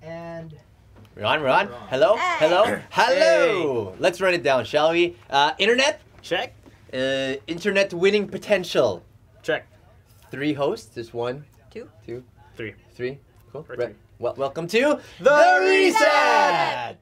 And We're on. Hello? Hey. Hello! Let's run it down, shall we? Internet? Check. Internet winning potential. Check. 3 hosts. There's 1, 2, 2, 3. 3. Cool. Or 3. Welcome to The Reset!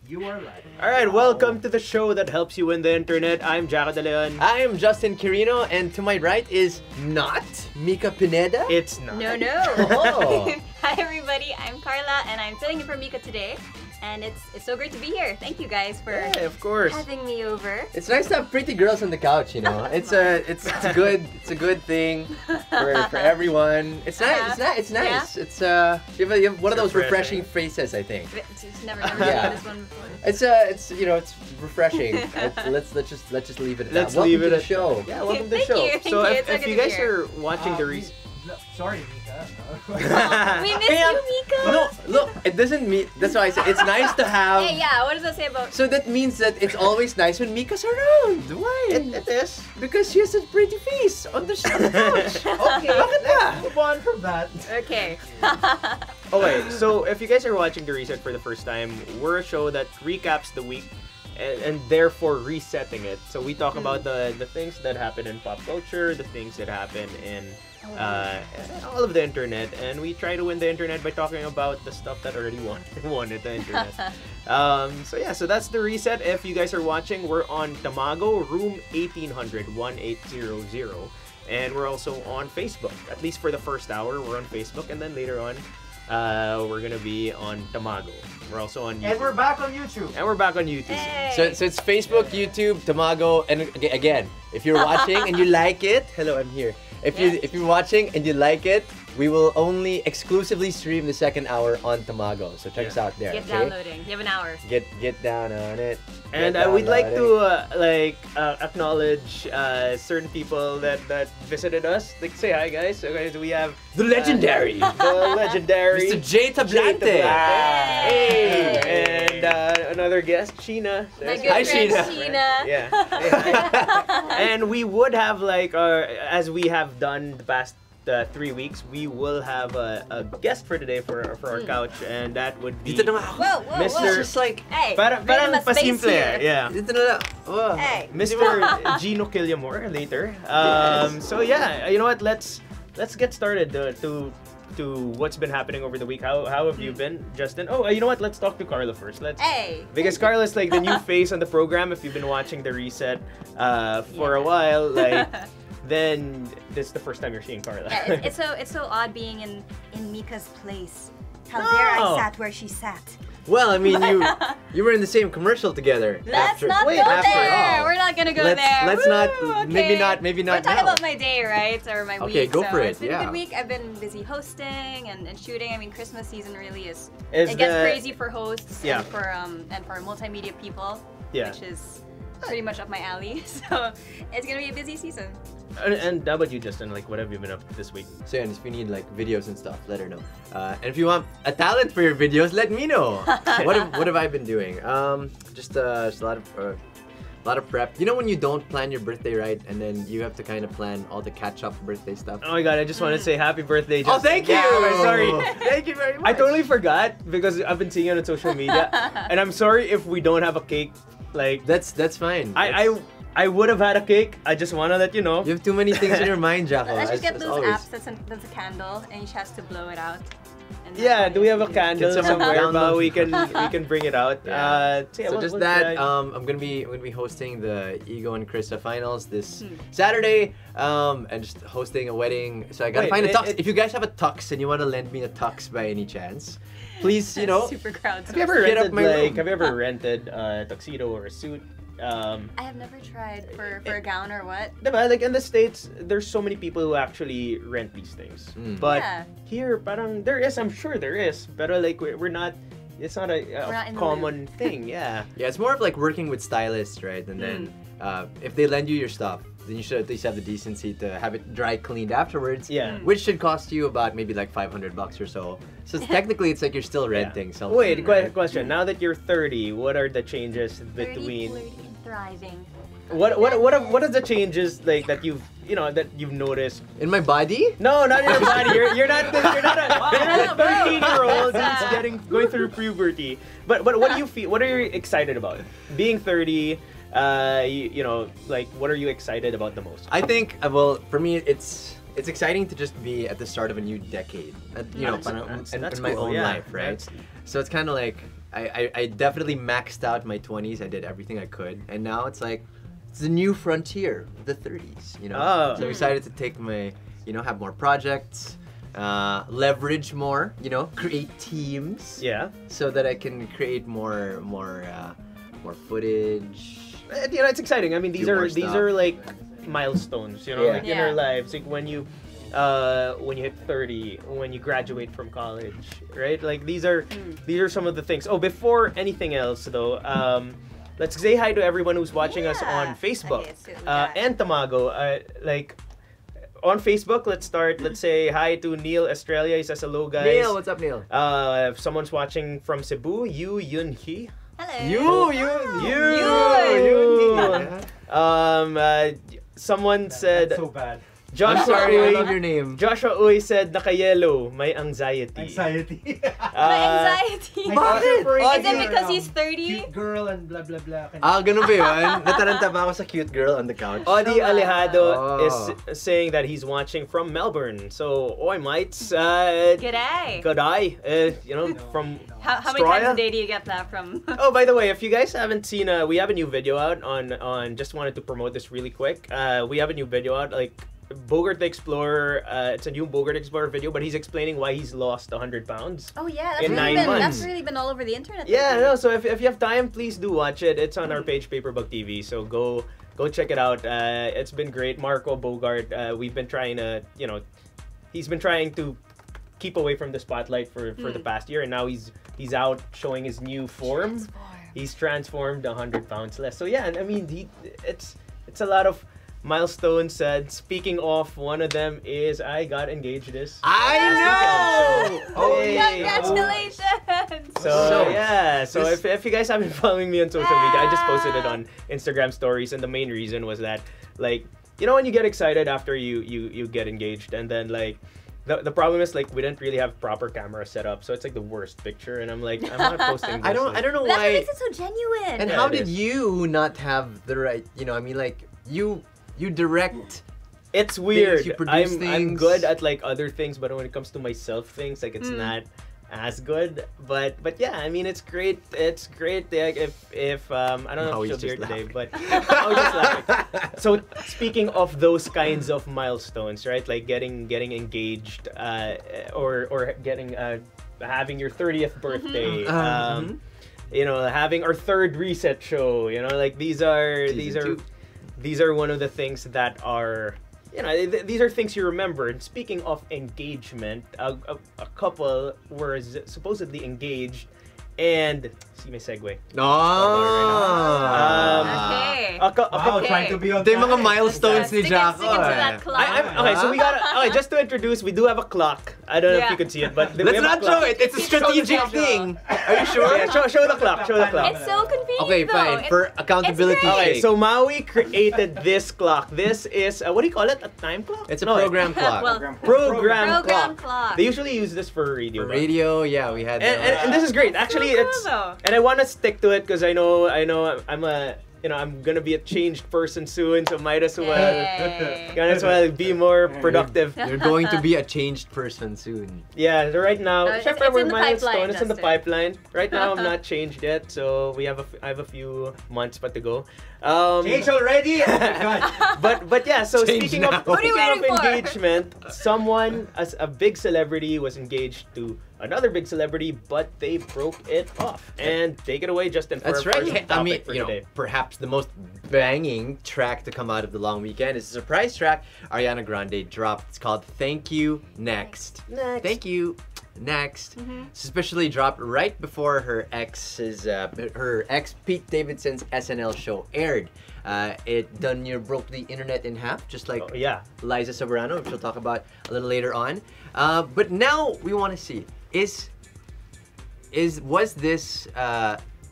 you are live. Alright, welcome to the show that helps you win the internet. I'm Jaco De Leon. I am Justin Quirino, and to my right is not Mika Pineda. It's not. No. Oh. Hi everybody, I'm Carla and I'm filling in for Mika today. And it's so great to be here. Thank you guys for Yeah, of course. having me over. It's nice to have pretty girls on the couch, you know. It's a good thing for everyone. It's nice. It's nice. Yeah. It's you have one of those refreshing. refreshing phrases, I think. Just never Yeah. done this one before. It's it's refreshing. Let's just leave it at Let's that. Welcome leave to it the at show. Yeah, welcome to the Thank show. you, thank So you. if It's so you good to guys be here. are watching the Reset. Sorry, Mika. We miss you, Mika. No, look, it doesn't mean. That's why I said it's nice to have. Hey, yeah, what does that say about... So that means that it's always nice when Mika's around. Why? It is. Because she has a pretty face on the couch. Okay, let's move on from that. Okay. Oh wait, so if you guys are watching the Reset for the first time, we're a show that recaps the week and therefore resetting it. So we talk about the things that happen in pop culture, the things that happen in all of the internet, and we try to win the internet by talking about the stuff that already won at the internet. So that's the Reset. If you guys are watching, we're on Tamago, room 1800-1800. And we're also on Facebook. At least for the first hour, we're on Facebook, and then later on, we're gonna be on Tamago. We're also on YouTube. And we're back on YouTube. And we're back on YouTube. Hey. So it's Facebook, YouTube, Tamago, and again, if you're watching and you like it, hello, I'm here. If you're watching and you like it, we will only exclusively stream the second hour on Tamago. So check us out there. Get okay? downloading. You have an hour. Get down on it. And Get we'd like downloading. to acknowledge certain people that visited us. Like, say hi, guys. Okay, so we have the legendary, the legendary Mr. J Tablante. Hey, and another guest, Sheena. My good Hi, friend Sheena. Sheena. Yeah. And we would have as we have done the past 3 weeks, we will have a guest for today for our couch, and that would be Dito na Whoa. It's Mr. just like Hey, Parang random space pasimple, here. yeah. dito na lang. Oh. Hey. Mr. Gino Quillamor later. So yeah, you know what? Let's get started to what's been happening over the week. How have you been, Justin? Oh, you know what? Let's talk to Carla first. Hey. Because Carla's like the new face on the program. If you've been watching the Reset for a while, then this is the first time you're seeing Carla. Yeah, it's so odd being in Mika's place. How dare I sat where she sat. Well, I mean, you were in the same commercial together. Let's not go after there. all. We're not gonna go Let's- there. let's Woo, not- okay. maybe not We're talking now. about my day, right? Or my week. Okay, go for it, It's been a yeah. good week. I've been busy hosting and shooting. I mean, Christmas season really is. Is It gets the- crazy for hosts Yeah. and for multimedia people, Yeah. which is pretty much up my alley. So it's gonna be a busy season. And how about you, Justin? Like, what have you been up to this week? So yeah, if you need like videos and stuff, let her know. And if you want a talent for your videos, let me know. what have I been doing? Just a lot of prep. You know when you don't plan your birthday right, and then you have to kind of plan all the catch-up birthday stuff. Oh my god, I just want to say happy birthday, Justin. Oh, thank you! Yeah, sorry. Thank you very much. I totally forgot because I've been seeing it on social media, and I'm sorry if we don't have a cake. Like That's fine. I would have had a cake. I just want to let you know. You have too many things in your mind, Jaco. Let's just get as those always. apps that's a candle, and she has to blow it out. And Yeah, do we have a candle Can someone somewhere? download? We can bring it out. Yeah. So, yeah, So what- just what's that, the- I'm gonna be hosting the Ego and Krista finals this Saturday, and just hosting a wedding. So I gotta Wait, find a tux. it- If you guys have a tux and you want to lend me a tux by any chance, please, you know, super crowd. have you ever Get up rented my room. Have you ever rented a tuxedo or a suit? I have never tried for a gown or what. Diba? Like in the States, there's so many people who actually rent these things. But Yeah. here, parang there is, I'm sure there is. But like we're not It's not We're a not in the common thing. Yeah. Yeah, it's more of like working with stylists, right? And then if they lend you your stuff, then you should at least have the decency to have it dry cleaned afterwards. Yeah. Which should cost you about maybe like $500 or so. So technically, it's like you're still renting something. Wait, right? question. Now that you're 30, what are the changes 30, between? flirty, and thriving. What are the changes like that you've noticed? In my body? No, not in your body. You're not a 13-year-old who's going through puberty. But what do you feel? What are you excited about? Being 30, like what are you excited about the most? I think, well, for me, it's exciting to just be at the start of a new decade. That's in my cool, own yeah. life, right? So it's kind of like I definitely maxed out my 20s. I did everything I could, and now it's like it's a new frontier, the 30s. You know, Oh. so I decided to take my, have more projects, leverage more. Create teams. Yeah. So that I can create more footage. It's exciting. I mean, these Do more are stuff. like milestones, Yeah. like in our lives. Like when you hit 30, when you graduate from college, right? Like these are some of the things. Oh, before anything else, though, let's say hi to everyone who's watching us on Facebook and Tamago. Like on Facebook, let's say hi to Neil Australia. He says hello, guys. Neil, what's up, Neil? If someone's watching from Cebu, Yun Hee. Hello. Someone said That's so bad. I'm Joshua sorry, I Uy, love your name. Joshua Uy said naka-yellow, may anxiety. Anxiety. My anxiety. Bakit? Is it because he's 30? Cute girl and blah blah blah. Ganun ba yun? Nataranta ba ako sa cute girl on the couch? Odi Alejado Oh. is saying that he's watching from Melbourne. So, oi mates. G'day. G'day. From How many Australia? times a day do you get that from? Oh, by the way, if you guys haven't seen, we have a new video out on just wanted to promote this really quick. We have a new video out, like Bogart the Explorer. It's a new Bogart Explorer video, but he's explaining why he's lost 100 pounds. Oh yeah, In 9 months. that's really been all over the internet. Yeah, lately. no. So if you have time, please do watch it. It's on our page, Paperbook TV. So go check it out. It's been great. Marco Bogart. We've been trying to, he's been trying to keep away from the spotlight for the past year, and now he's out showing his new form. He's transformed 100 pounds less. So yeah, I mean, it's a lot of milestones said. Speaking of, one of them is I got engaged this. I know! Congratulations! So yeah, so if you guys haven't been following me on social media, I just posted it on Instagram stories, and the main reason was that, like, when you get excited after you get engaged, and then like the problem is like we didn't really have proper camera set up, so it's like the worst picture, and I'm like, I'm not posting this. I don't know That's what why. makes it so genuine. And Yeah, how it did is. you not have the right? I mean, like you direct. It's weird. you produce I'm things. good at like other things, but when it comes to myself things, like it's not as good. But yeah, I mean, it's great. It's great. Like, if I don't know if she'll be here today, but oh, just laughing. So speaking of those kinds of milestones, right? Like getting engaged, or getting having your 30th birthday. Having our third reset show. Like these are one of the things that are. These are things you remember. And speaking of engagement, a couple were supposedly engaged, and see my segue. No. Okay. Wow, trying to be on Ito yung mga time. milestones ni Stick it Jaco. to that clock. Okay, so we got just to introduce, we do have a clock. I don't know if Yeah. you can see it, but we Let's have a not clock. show it. It's a strategic thing. Are you sure? Yeah, show the clock. Show the clock. It's so convenient. Okay, though. fine. For accountability great. Okay, sake. so Maui created this clock. This is what do you call it? A time clock? It's a No, program clock. Well, program program clock. clock. They usually use this for radio. For but- radio, yeah, we had. And this is great. Actually, cool, it's though. and I want to stick to it because I know I'm gonna be a changed person soon, so might as well be more productive. You're going to be a changed person soon. Yeah, so right now, It's syempre, in we're the milestone. pipeline, It's in the Justin. pipeline. Right now, I'm not changed yet, so I have a few months but to go. Change already? Oh my God. But yeah, so Change speaking now. of What are you waiting for? engagement, someone as a big celebrity was engaged to another big celebrity, but they broke it off. And take it away, Justin. For That's our right. first I mean, topic for today. perhaps the most banging track to come out of the long weekend is a surprise track Ariana Grande dropped. It's called "Thank You Next." Next. Thank you. next. Especially dropped right before her ex Pete Davidson's SNL show aired. It broke the internet in half, just like Liza Soberano, which we'll talk about a little later on. But now we want to see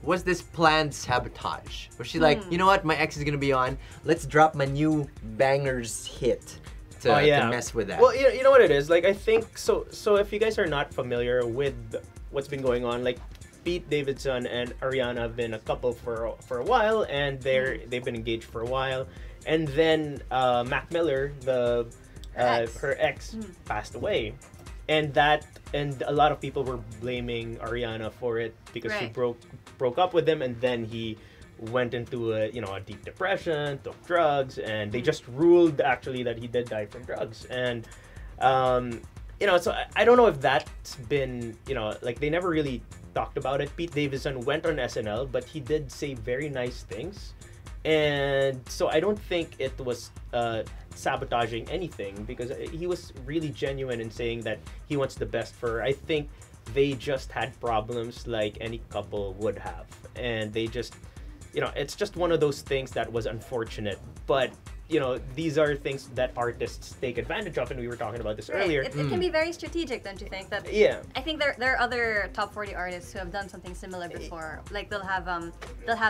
was this planned sabotage? Was she like, you know what, my ex is gonna be on, let's drop my new bangers hit to mess with that? Well, you know what it is? Like, I think, so if you guys are not familiar with what's been going on, like, Pete Davidson and Ariana have been a couple for a while, and they've been engaged for a while. And then Mac Miller, her ex, passed away. And a lot of people were blaming Ariana for it because she broke up with him, and then he went into a deep depression, took drugs, and they just ruled actually that he did die from drugs. And so I don't know if that's been, like, they never really talked about it. Pete Davidson went on SNL, but he did say very nice things. And so I don't think it was sabotaging anything, because he was really genuine in saying that he wants the best for her. I think they just had problems like any couple would have. And they just, it's just one of those things that was unfortunate. But, these are things that artists take advantage of, and we were talking about this earlier. It can be very strategic, don't you think? That I think there are other top 40 artists who have done something similar before. Like they'll have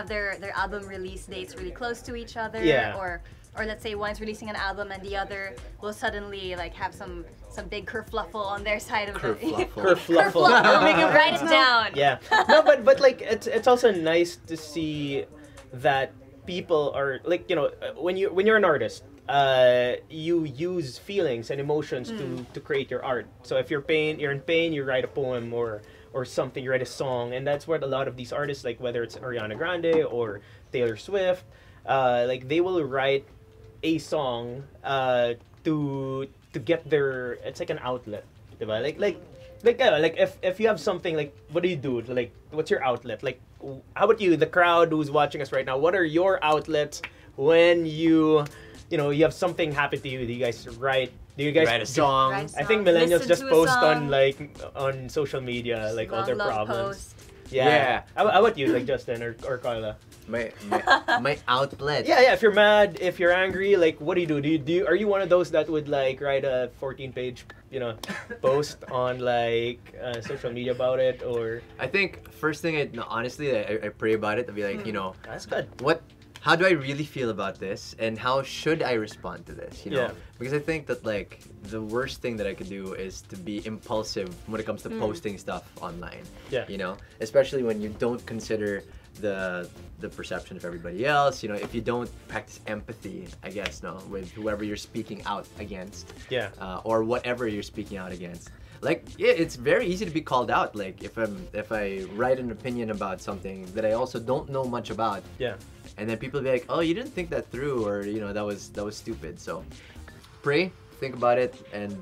their album release dates really close to each other, or let's say one's releasing an album and the other will suddenly like have some big kerfluffle on their side of the kerfluffle. Make it write it down. Yeah. No, but like it's also nice to see that people are like, when you're an artist, you use feelings and emotions to create your art. So if you're in pain, you write a poem or something, you write a song, and that's what a lot of these artists, like whether it's Ariana Grande or Taylor Swift, like they will write a song to get their, it's like an outlet, diba? Like if you have something, like what do you do? Like what's your outlet? Like how about you, the crowd who's watching us right now? What are your outlets when you have something happen to you? Do you guys write? Do you guys write a song? I think millennials just post on social media like all their problems. Post. Yeah. How about you, like Justin or Carla? My outlet. Yeah. If you're mad, if you're angry, like what do you do? Are you one of those that would like write a 14-page, post on like social media about it? Or I think first thing honestly, I pray about it. I'd be like, that's good. How do I really feel about this, and how should I respond to this? Because I think that like the worst thing that I could do is to be impulsive when it comes to posting stuff online. Yeah. Especially when you don't consider the perception of everybody else. If you don't practice empathy, I guess, with whoever you're speaking out against. Yeah. Or whatever you're speaking out against. Like, it's very easy to be called out. Like if I write an opinion about something that I also don't know much about. Yeah. And then people be like, "Oh, you didn't think that through," or that was stupid. So, pray, think about it, and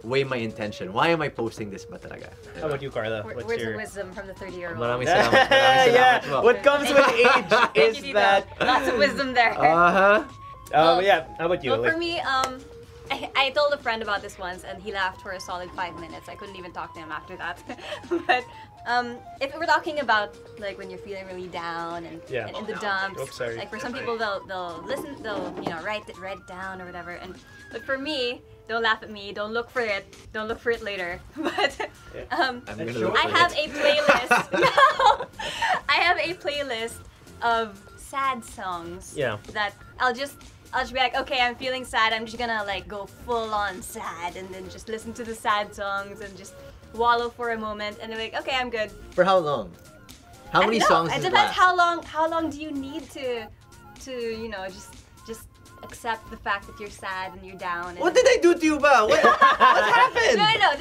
weigh my intention. Why am I posting this ba talaga? How about you, Carla? Words of wisdom from the 30-year-old. Maraming salamat. Yeah. What comes with age is that lots of wisdom there. Yeah. How about you? Well, for me, I told a friend about this once, and he laughed for a solid 5 minutes. I couldn't even talk to him after that. But if we're talking about like when you're feeling really down and in the dumps, like for some people they'll listen, they'll write it down or whatever. But for me, don't laugh at me. Don't look for it. Don't look for it later. But I have a playlist. No, I have a playlist of sad songs. Yeah. That I'll just be like, okay, I'm feeling sad. I'm just gonna like go full on sad, and then just listen to the sad songs and just wallow for a moment, and they're like, okay, I'm good. For how long? How many songs? It depends how long do you need to just accept the fact that you're sad and you're down. And what did I do to you, ba? What happened? No.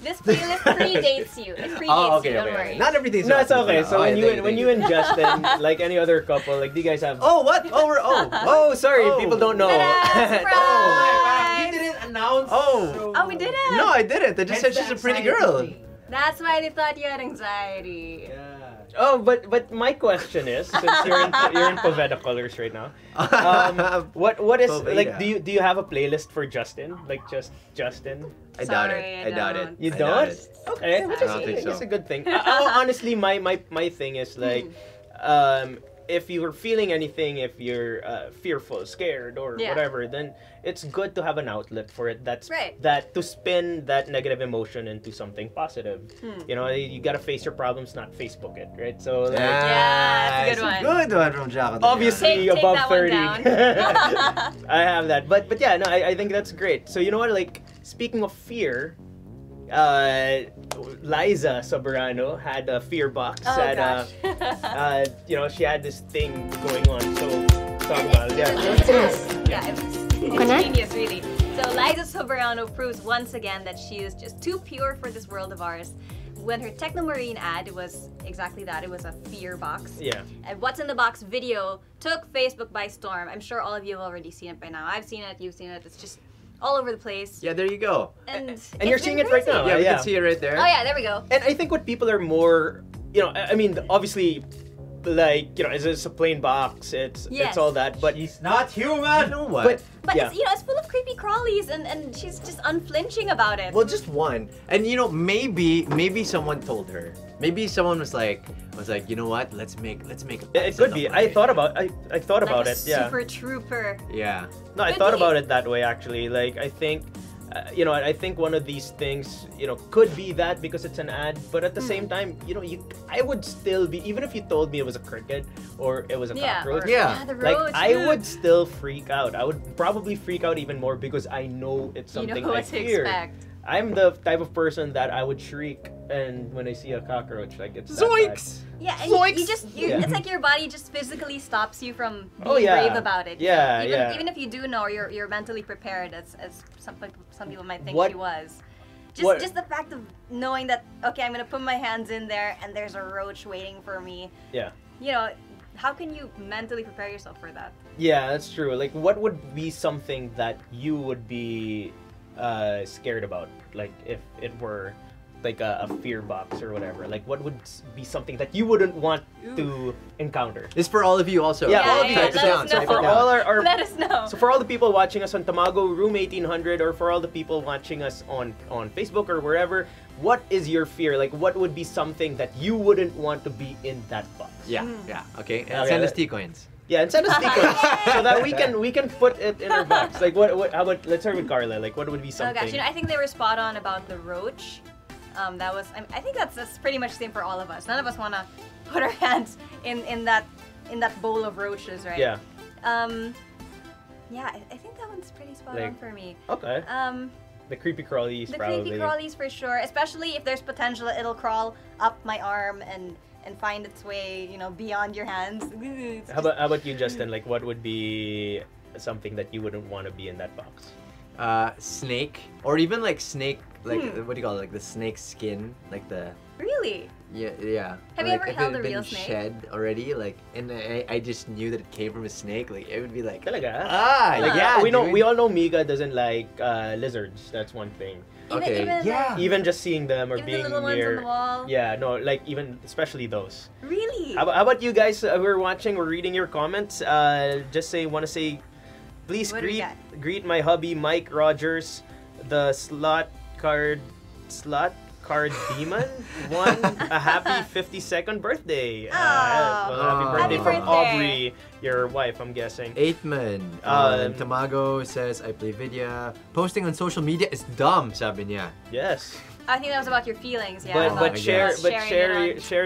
This playlist predates you. It predates you. Don't worry. Not everything's. No, it's okay. So when you and Justin, like any other couple, like do you guys have? Oh, what? Sorry, people don't know. You didn't announce. Oh, we didn't. No, I didn't. I just said she's a pretty girl. That's why they thought you had anxiety. Yeah. Oh, but my question is, since you're in Pavetta colors right now, what is like? Do you have a playlist for Justin? Like just Justin? I doubt it. You don't? Okay, which is a good thing. Honestly, my thing is like, if you're feeling anything, if you're fearful, scared, or whatever, then it's good to have an outlet for it. That's that to spin that negative emotion into something positive. You know, you gotta face your problems, not Facebook it, right? So like, that's a good one. Good one from Jaco. Obviously, take above that 30. one down. I have that, but yeah, no, I think that's great. So you know what? Like speaking of fear. Liza Soberano had a fear box. You know, she had this thing going on. So talk about it. Yeah, it was genius, really. So Liza Soberano proves once again that she is just too pure for this world of ours. When her Technomarine ad, it was exactly that. It was a fear box. Yeah. And What's in the Box video took Facebook by storm. I'm sure all of you have already seen it by now. I've seen it. You've seen it. It's just all over the place. Yeah, there you go. And you're seeing it right now. Yeah, we can see it right there. Oh yeah, there we go. And I think what people are more, you know, I mean, obviously, like, you know, it's a plain box. It's all that, but he's not human. You know what? But it's, you know, it's full of creepy crawlies, and she's just unflinching about it. Well, just one. And you know, maybe someone told her. Maybe someone was like, you know what? Let's make a it could be. I thought about it. Yeah. Super trooper. Yeah. No, I thought about it that way actually. Like I think, you know, I think one of these things, you know, could be that because it's an ad. But at the same time, you know, I would still be, even if you told me it was a cricket or it was a cockroach. The roach, like I would still freak out. I would probably freak out even more because I know it's something I fear. Expect. I'm the type of person that I would shriek and when I see a cockroach, like it's Zoinks! Yeah, and Zoinks! it's like your body just physically stops you from being brave about it. Yeah, Even if you do know, you're mentally prepared, as some people might think she was. Just the fact of knowing that, okay, I'm gonna put my hands in there and there's a roach waiting for me. Yeah. You know, how can you mentally prepare yourself for that? Yeah, that's true. Like, what would be something that you would be scared about, like if it were like a fear box or whatever? Like what would be something that you wouldn't want to encounter? This is for all of you also. All of you. Let us know. So for all our let us know. So for all the people watching us on Tamago Room 1800, or for all the people watching us on Facebook or wherever, what is your fear? Like what would be something that you wouldn't want to be in that box? Yeah. Okay. And send us T-coins. Yeah, and send us sequence so that we can put it in our box. Like what how about, let's start with Carla. Like what would be something? Oh gosh, you know, I think they were spot on about the roach. That was, I think that's pretty much the same for all of us. None of us want to put our hands in that bowl of roaches, right? Yeah. Yeah, I think that one's pretty spot on for me. Okay. The creepy crawlies, probably. Creepy crawlies for sure, especially if there's potential it'll crawl up my arm and find its way, you know, beyond your hands. How about you, Justin? Like, what would be something that you wouldn't want to be in that box? Snake, or even like snake, like what do you call it? Like the snake skin, like the. Really? Yeah. Have you ever held a real snake? Shed already, like, and I just knew that it came from a snake. Like, it would be like. Talaga? Yeah. We all know Miga doesn't like lizards. That's one thing. Even just seeing them or even being the little near. ones on the wall. Yeah, no, like even especially those. Really? How about you guys? We're watching. We're reading your comments. Want to say, please greet my hubby Mike Rogers, the slot card demon won a happy 52nd birthday. Happy birthday from Aubrey, your wife, I'm guessing. Eightman. Tamago says, I play video. Posting on social media is dumb, sabi niya. Yes. I think that was about your feelings, yeah. But share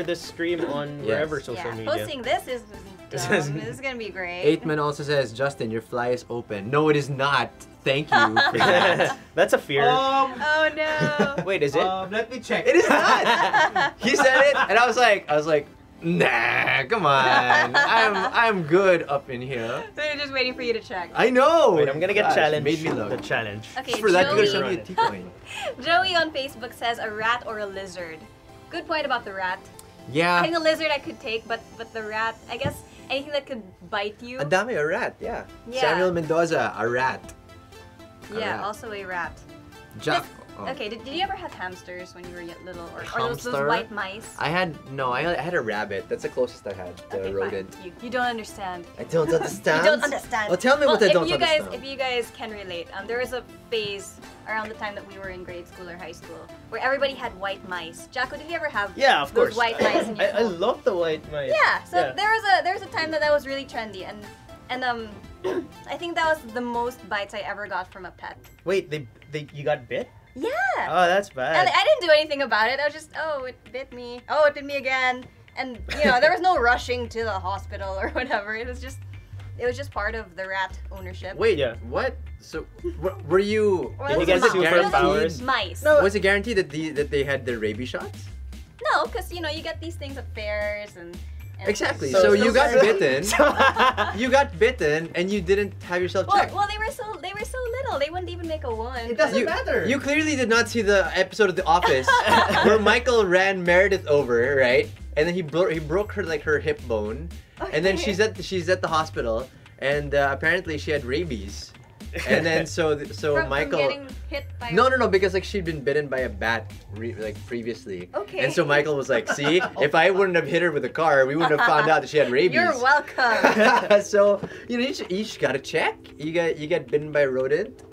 this stream on wherever social media. Posting this is dumb. This is gonna be great. Eightman also says, Justin, your fly is open. No, it is not. Thank you for that. That's a fear. Oh no. Wait, is it? Let me check. It is not. He said it, and I was like, nah, come on. I'm good up in here. So you're just waiting for you to check. I know. Wait, I'm gonna get challenged. Made me look. The challenge. Okay, just for that, you're gonna show me a T-coin. Joey on Facebook says a rat or a lizard. Good point about the rat. Yeah. I think the lizard I could take, but the rat, I guess anything that could bite you. Adami, a rat, yeah. Samuel Mendoza, a rat. Yeah, also a rat. Okay, did you ever have hamsters when you were little? Or those Hamster? white mice? I had a rabbit. That's the closest I had. The Okay, rodent. fine. You don't understand. I don't understand. You don't understand. Well, tell me what I don't if understand. you guys can relate, there was a phase around the time that we were in grade school or high school where everybody had white mice. Jacko, did you ever have Yeah, of those course. white mice in your I school? love the white mice. Yeah, so there was a time that was really trendy, and I think that was the most bites I ever got from a pet. Wait, you got bit? Yeah. Oh, that's bad. And I didn't do anything about it. I was just, oh, it bit me. Oh, it bit me again. And there was no rushing to the hospital or whatever. It was just part of the rat ownership. Wait, Yeah. what? So, were you? Well, Did it you get was a mouse. superpowers? It was mice. No. Was it guaranteed that they had the rabies shots? No, because you get these things at fairs and Exactly. So So you got so- bitten. You got bitten, and you didn't have yourself checked. Well, they were so little. They wouldn't even make a one. It doesn't matter. You clearly did not see the episode of The Office where Michael ran Meredith over, right? And then he broke her hip bone, and then Okay. she's at the hospital, and apparently she had rabies, and then so from Michael. getting hit by No, because like she'd been bitten by a bat previously. Okay. And so Michael was like, "See, if I wouldn't have hit her with a car, we wouldn't have found out that she had rabies." You're welcome. So you just gotta check. You get bitten by a rodent,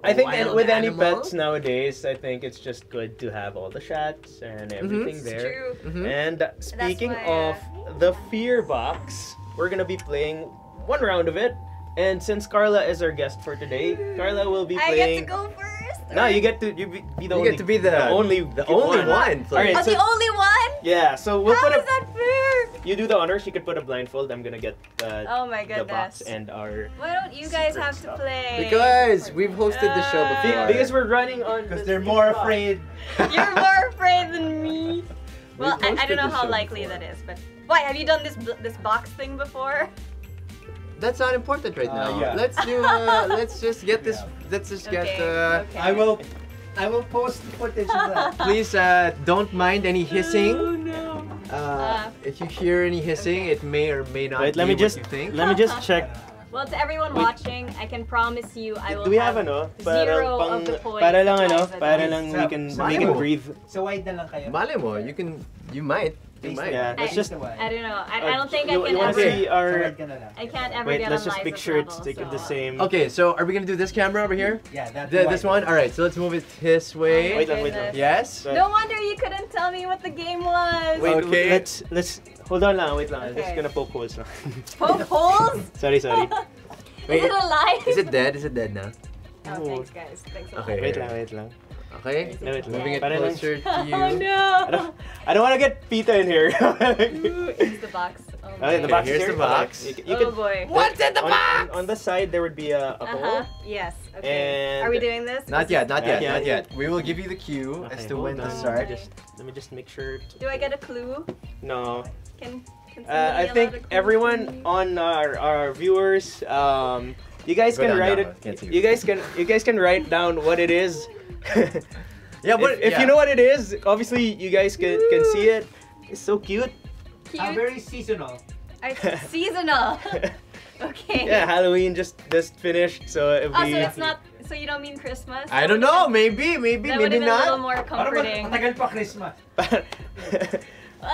I think wild with any animal. pets nowadays, I think it's just good to have all the shots and everything It's there. true. Mhm. And speaking why, of the fear box, we're gonna be playing one round of it. And since Carla is our guest for today, Carla will be I get to playing. go first. No, you get to be the You only. get to be the only one. All right, Oh, so- the only one? Yeah, so we'll How put is that fair? You do the honors. You could put a blindfold. I'm gonna get Oh my the box goodness. and our. Why don't you guys secret have to stuff. play? Because we've hosted the show Uh, before. Because we're running on. Because the they're speed more box. afraid. You're more afraid than me. Well, We've I don't know hosted the how show likely before. that is, but why? Have you done this box thing before? That's not important right now. Yeah. Let's do. Let's just get this. Let's just get. Okay. I will post the footage of that. Please don't mind any hissing. Oh no. If you hear any hissing, it may or may not Wait, be let me what just you think. let me just check. Well, to everyone Wait. watching, I can promise you I will Do we have have ano? zero of the points. Para lang ano? that Para I- lang Sa- we sa- can breathe. So wide na lang kayo. Mali mo, you might. Yeah, let's just. I don't know. I don't think I you can wanna ever. see So our. wide ka na lang. I can't ever Wait, get let's on just make Liza's sure it's level, the so- same. Okay, so are we gonna do this camera over here? Yeah, that's This one? Alright, so let's move it this way. Wait lang, wait lang. Yes? Right. No wonder you couldn't tell me what the game was. Wait, Okay. let's hold on lang, wait lang. I'm just Okay. gonna poke holes lang. Poke holes? sorry. Wait, Is it alive? Is it dead? Is it dead now? Oh, thanks guys. Thanks a lot. Okay. Wait lang. Okay? No, wait lang. Moving it Para lang. closer to you. Oh no! I don't wanna get Pita in here. Ooh, it's the box. Oh, Okay, my. the box is here's here. the box. Okay, you Oh can- boy. What's in the box? On the side there would be a hole. Yes. Okay. And- Are we doing this? Not yet, not Not yet, yet. not yet. We will give you the cue as to when to hold on. start. Let me just make sure. Do I get a clue? No. Can somebody I yell think out a clue, everyone please? on our viewers, you guys Go can down, write down. it. Can't see You guys can write down what it is. Yeah, if you know what it is, obviously you guys can see it. It's so cute. Cute. Very seasonal. It's seasonal. Okay. Yeah, Halloween just finished, so it'll Oh, be. so it's not. So you don't mean Christmas? I don't know, maybe, That would have maybe been a little not. more comforting. Matagal pa Christmas.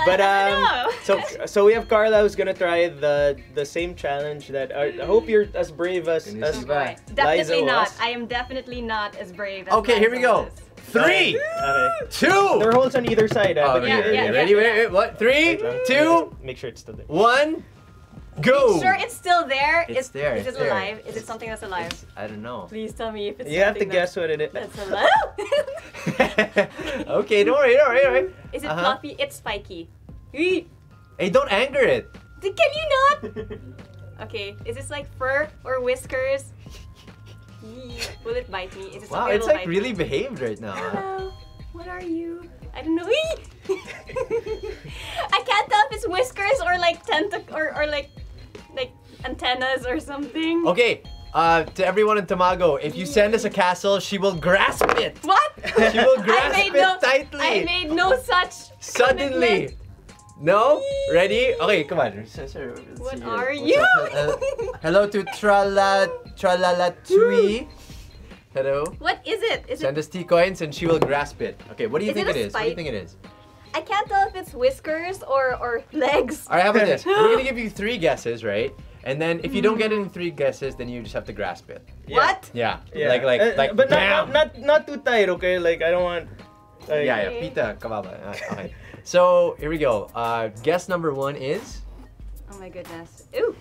But I don't know. so we have Carla who's gonna try the same challenge that I hope you're as brave as Can you see Oh boy. that? Definitely Liza not. was. I am definitely not as brave as Okay, here we Liza go. is. 3, Okay. 2. There are holes on either side. Oh, but okay, Yeah, okay, yeah, ready? yeah. Wait, what? 3, 2, Make sure it's still there. 1, go. Sure, it's still there. It's there, Is it's it there. alive? Is it something that's alive? I don't know. Please tell me if it's. You have to something guess what it is. That's alive. Okay, don't worry. Is it Uh-huh. fluffy? It's spiky. Eee. Hey, don't anger it. Can you not? Okay, is this like fur or whiskers? Eee. Will it bite me? Is it Wow, something it's that'll like bite really me? behaved right now. Hello. What are you? I don't know. Eee. I can't tell if it's whiskers or like or like antennas or something. Okay, to everyone in Tamago, if you send us a castle, she will grasp it. What? She will grasp I made it tightly. I made no such Suddenly. No? Ready? Okay, come on. What are you? Hello to Trala Tui. Hello. What is it? Is Send it? us T-coins and she will grasp it. Okay, what do you Is think it it a is? What do you spike? think it is? I can't tell if it's whiskers or legs. Alright, how about this? We're gonna give you 3 guesses, right? And then if you don't get any 3 guesses, then you just have to grasp it. What? Yeah. Yeah. Like but bam! not too tight, okay? Like I don't want. Like, Yeah, pita, kababa. Okay. So, here we go. Guess number 1 is... Oh my goodness. Ooh.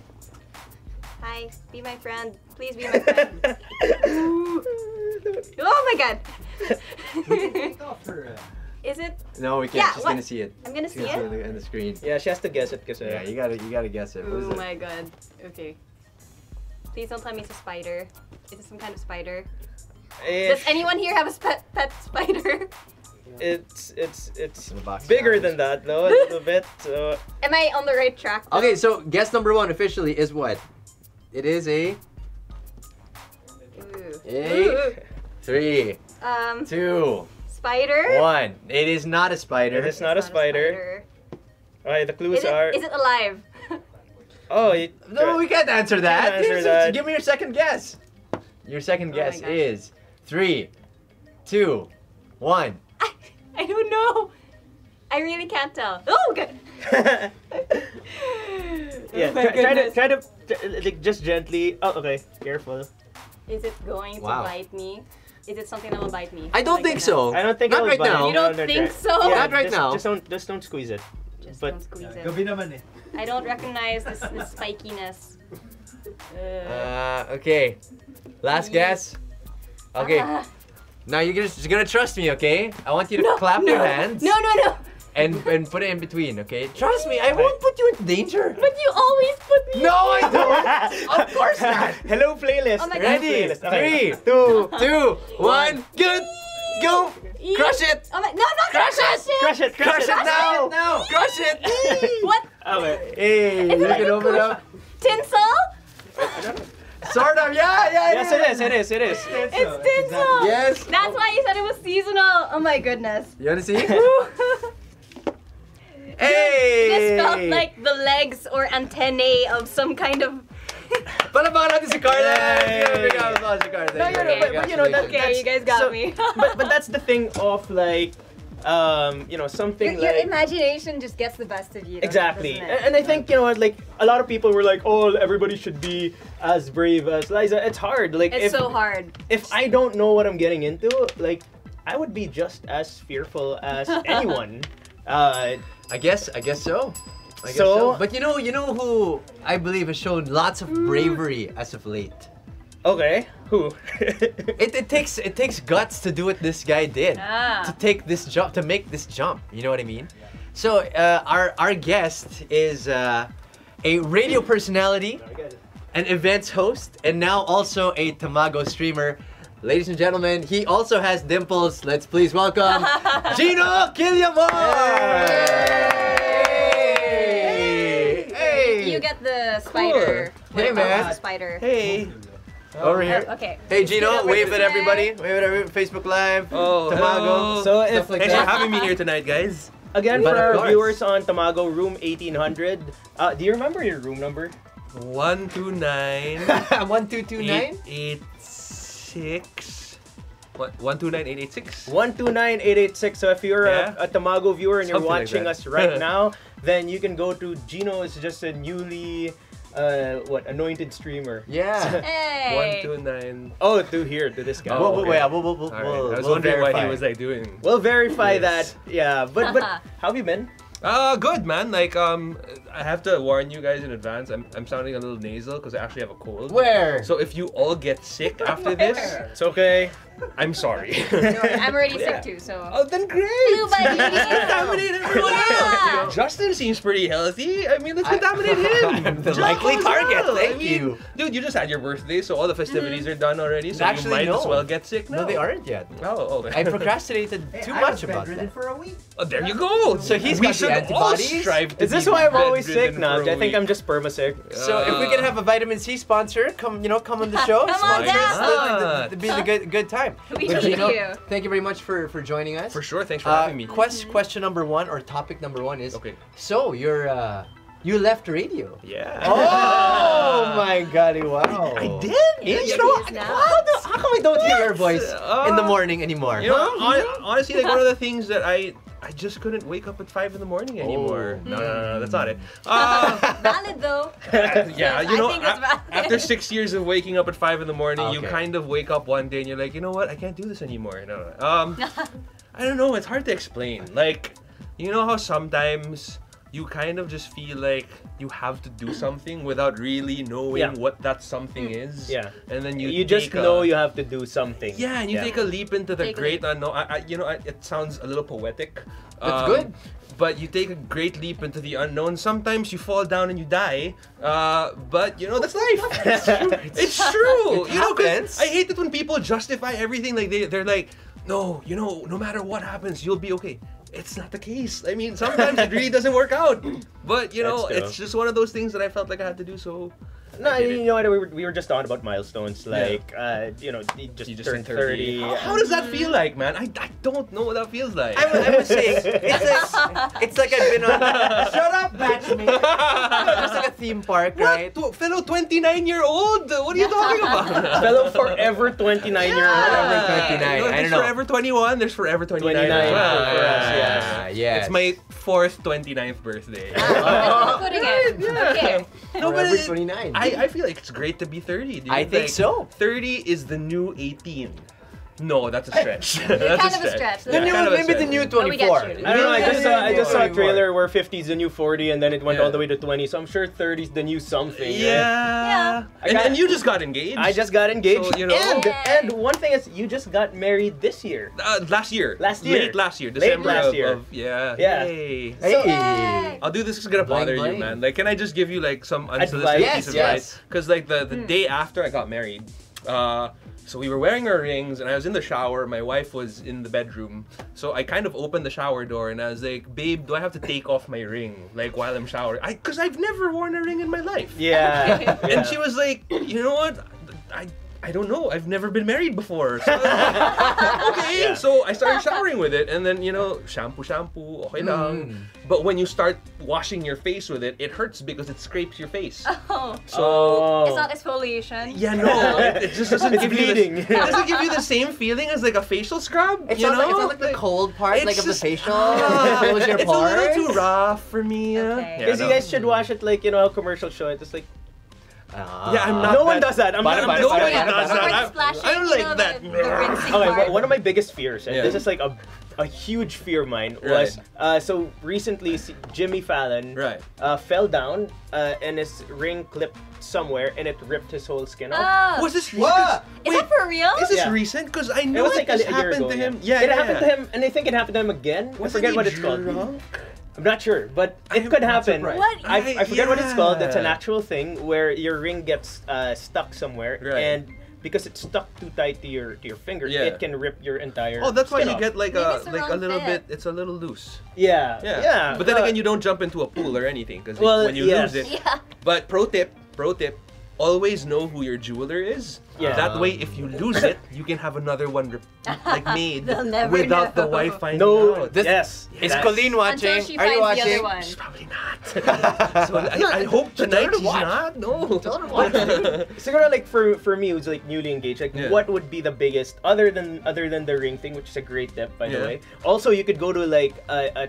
Hi, be my friend. Please be my friend. Ooh. Oh my god. Take off her. Is it? No, we can't. Yeah, She's what? gonna see it. I'm gonna She's see gonna it. see it in the screen. Yeah, she has to guess it because. Yeah, you gotta guess it. What is Oh it? my god. Okay. Please don't tell me it's a spider. Is it some kind of spider? Does anyone here have a pet spider? It's In the box. bigger than that though, a little bit. So Am I on the right track? Okay, so guess number 1 officially is what? It is a... Ooh. 3, 2, Spider? 1. It is not a spider. it is not a spider. Alright, the clues Is are. it alive? Oh, No, we can't answer that. Can't answer that. Give me your second guess. Your second Oh my guess gosh. is 3, 2, 1. I don't know. I really can't tell. Oh, good. Yeah, Oh my try to like, just gently. Oh, okay. Careful. Is it going to Wow. bite me? Is it something that will bite me? I Oh don't my think goodness. so. I don't think Not it'll right bite now. You don't No, think try- so? Not right just, now. Just don't squeeze it. Just But- don't squeeze it. Gabi naman eh. I don't recognize this spikiness. Okay. Last guess. Okay. Ah. Now you're just gonna trust me, okay? I want you to clap your hands No, no, no. and put it in between, okay? Trust me, I won't put you in danger. But you always put me. No, I don't. Of course not. Hello playlist. Oh my Hello God. Ready? playlist. Okay. 3, 2, 1. Good. Go. Crush it. Oh my, no, not Crush it. Crush it. Crush it now. now. Crush it. What? Okay. Hey, Is you it like can a open it up. Tinsel? Sort of. Yeah. Yes, it is. It is. It is. It's tinsel. Yes. That's why you said it was seasonal. Oh my goodness. You wanna see? Woo. Hey. This felt like the legs or antennae of some kind of. Palabang natin si Carla. Yay. Give a big round of applause to Carla. No, but you know that. Okay, you guys got so- me. but that's the thing of like, you know, something Your like. imagination just gets the best of you. Exactly, doesn't it? and I think, you know what, like a lot of people were like, "Oh, everybody should be as brave as Liza." It's hard. Like It's if so hard. if I don't know what I'm getting into, like I would be just as fearful as anyone. I guess so. I guess So- But you know who I believe has shown lots of bravery as of late. Okay, who? It takes guts to do what this guy did. Ah. To take this jump, to make this jump. You know what I mean? So our guest is a radio personality, an events host, and now also a Tamago streamer. Ladies and gentlemen, he also has dimples. Let's please welcome Gino Quillamor! Hey! You get the spider. Hey, man. The spider. Hey. Over here. Okay. Hey Let's get Gino, over wave this at way. everybody. Wave at everybody. Facebook Live. Oh, Tamago. hello. So stuff if like Thanks for that. having me here tonight, guys. again But for of our course. viewers on Tamago, room 1800. Do you remember your room number? 129 1229. 886. What? 129 886. 129886. So if you're Yeah. a Tamago viewer and you're Something like watching that. us right now, then you can go to Gino. Is just a newly anointed streamer. Yeah. Hey. 129. Oh, to here, to this guy. Oh, We'll okay. verify. I was wondering what he was like doing. We'll verify Yes. that. Yeah, but how have you been? Good man. Like I have to warn you guys in advance. I'm sounding a little nasal because I actually have a cold. Where? So if you all get sick after this, It's okay. I'm sorry. I'm already Yeah. sick too, so. Oh, then great. Flu buddy. Contaminate everyone Yeah. else. Justin seems pretty healthy. I mean, let's contaminate him. I'm the Joe likely as target, well. thank I mean, you. Dude, you just had your birthday, so all the festivities are done already. So Actually, you might no. as well get sick now. No, they aren't yet. Oh, okay. I procrastinated too I much was about bedridden that. for a week. Oh, there you go. So he's we got the should antibodies? all strive to Is this be why I'm always sick? bedridden No, for a I think week. I'm just perma-sick. So if we can have a vitamin C sponsor, come on the show. Come on sponsor us, down. it'd be the good time. We But need Gino, you. thank you very much for joining us. For sure. Thanks for having me. Question number one, or topic number one is, Okay. so You left radio. Yeah. Oh my God! Wow. I did. You know what? How come I don't hear your voice in the morning anymore? You know, honestly, like one of the things that I just couldn't wake up at 5 in the morning anymore. Oh. No, that's not it. Valid though. Yeah, you know, I think it's valid. after 6 years of waking up at 5 in the morning, you Okay. kind of wake up one day and you're like, you know what? I can't do this anymore. No. I don't know. It's hard to explain. Like, you know how sometimes you kind of just feel like you have to do something without really knowing what that something is. Yeah. And then You just know you have to do something. Yeah, and you take a leap into the Take a great leap. unknown. It sounds a little poetic. That's good. But you take a great leap into the unknown. Sometimes you fall down and you die. But you know that's life. It's true. It You know, 'cause happens. I hate it when people justify everything. Like they're like, no, you know, no matter what happens, you'll be okay. It's not the case. I mean, sometimes it really doesn't work out. But you know, That's true. it's just one of those things that I felt like I had to do. So No, I did it. you know what? We were just talking about milestones. Like, you know, you just turned 30. How does that feel like, man? I don't know what that feels like. I was saying, it's like I've been on. Shut up, batchmate. It's like a theme park, right? Fellow 29-year-old? What are you talking about? Fellow forever 29-year-old. Forever 29. You know, I there's don't know. Forever 21, there's Forever 29. 29 as well. for us, yes. Yes. It's my 4th 29th birthday. Putting it. Okay. No, but Forever 29. I feel like it's great to be 30, dude. I think so. 30 is the new 18. No, that's a stretch. Kind That's of a stretch. The new, kind of a maybe the stretch. new No, we get 24. you. I don't know. I just saw a 24. trailer where 50 is the new 40, and then it went Yeah. all the way to 20. So I'm sure 30 is the new something. right? Yeah. And you just got engaged. I just got engaged, So, you know. and one thing is, you just got married this year. Last year. Last year. Late last year. Late December last of, year. of yeah. Yeah. Yay. Hey. I'll do this. It's gonna bother Bling, you, bling. man. Like, can I just give you like some unsolicited Advice? piece of Yes, advice? Because like the day after I got married, so we were wearing our rings, and I was in the shower. My wife was in the bedroom, so I kind of opened the shower door, and I was like, "Babe, do I have to take off my ring like while I'm showering? Because I've never worn a ring in my life." Yeah. And she was like, "You know what? I don't know. I've never been married before." So, okay, Yeah. so I started showering with it, and then you know, shampoo, okay lang. But when you start washing your face with it, it hurts because it scrapes your face. Oh. So It's not exfoliation. yeah, no, it just doesn't It's give you bleeding. it doesn't give you the same feeling as like a facial scrub. It's you not, know, like, it's not like the cold part, it's like of the just- facial. Ah, Close your it's a little pores. too rough for me. Okay. Because you guys should watch it like, you know, how commercials show it. It's like, Yeah, I'm not. no one that- does that. Nobody does Or that. it's splashing, I don't you like know, that. The rinsing okay, part. one of my biggest fears, and Yeah. this is like a huge fear of mine, was so recently Jimmy Fallon Right. fell down and his ring clipped somewhere and it ripped his whole skin off. Oh. Was this What? Is that for real? Is this Yeah. recent? Because I It know was it like this a year happened ago. to him. Yeah, Yeah, it happened to him, and I think it happened to him again. I forget what it's called. I'm not sure, but it I'm could not happen. surprised. What? I forget what it's called. It's an Yeah. actual thing where your ring gets stuck somewhere, Right. and because it's stuck too tight to your finger, Yeah. it can rip your entire. Oh, that's why skin you off. get like Maybe a it's the like a wrong little fit. bit. It's a little loose. Yeah, yeah. But then again, you don't jump into a pool or anything because Well, when you yes. lose it. Yeah. But pro tip, always know who your jeweler is. Yeah. That way, if you lose it, you can have another one like made They'll never without the know. wife finding no, out. This- yes. Is that's- Colleen watching? Until she Are you finds the other watching? one. She's probably not. So I hope tonight she's not. No. Tell her to watch. Siguro, like for me who's like newly engaged, like Yeah. what would be the biggest other than the ring thing, which is a great tip by the Yeah. way. Also, you could go to like a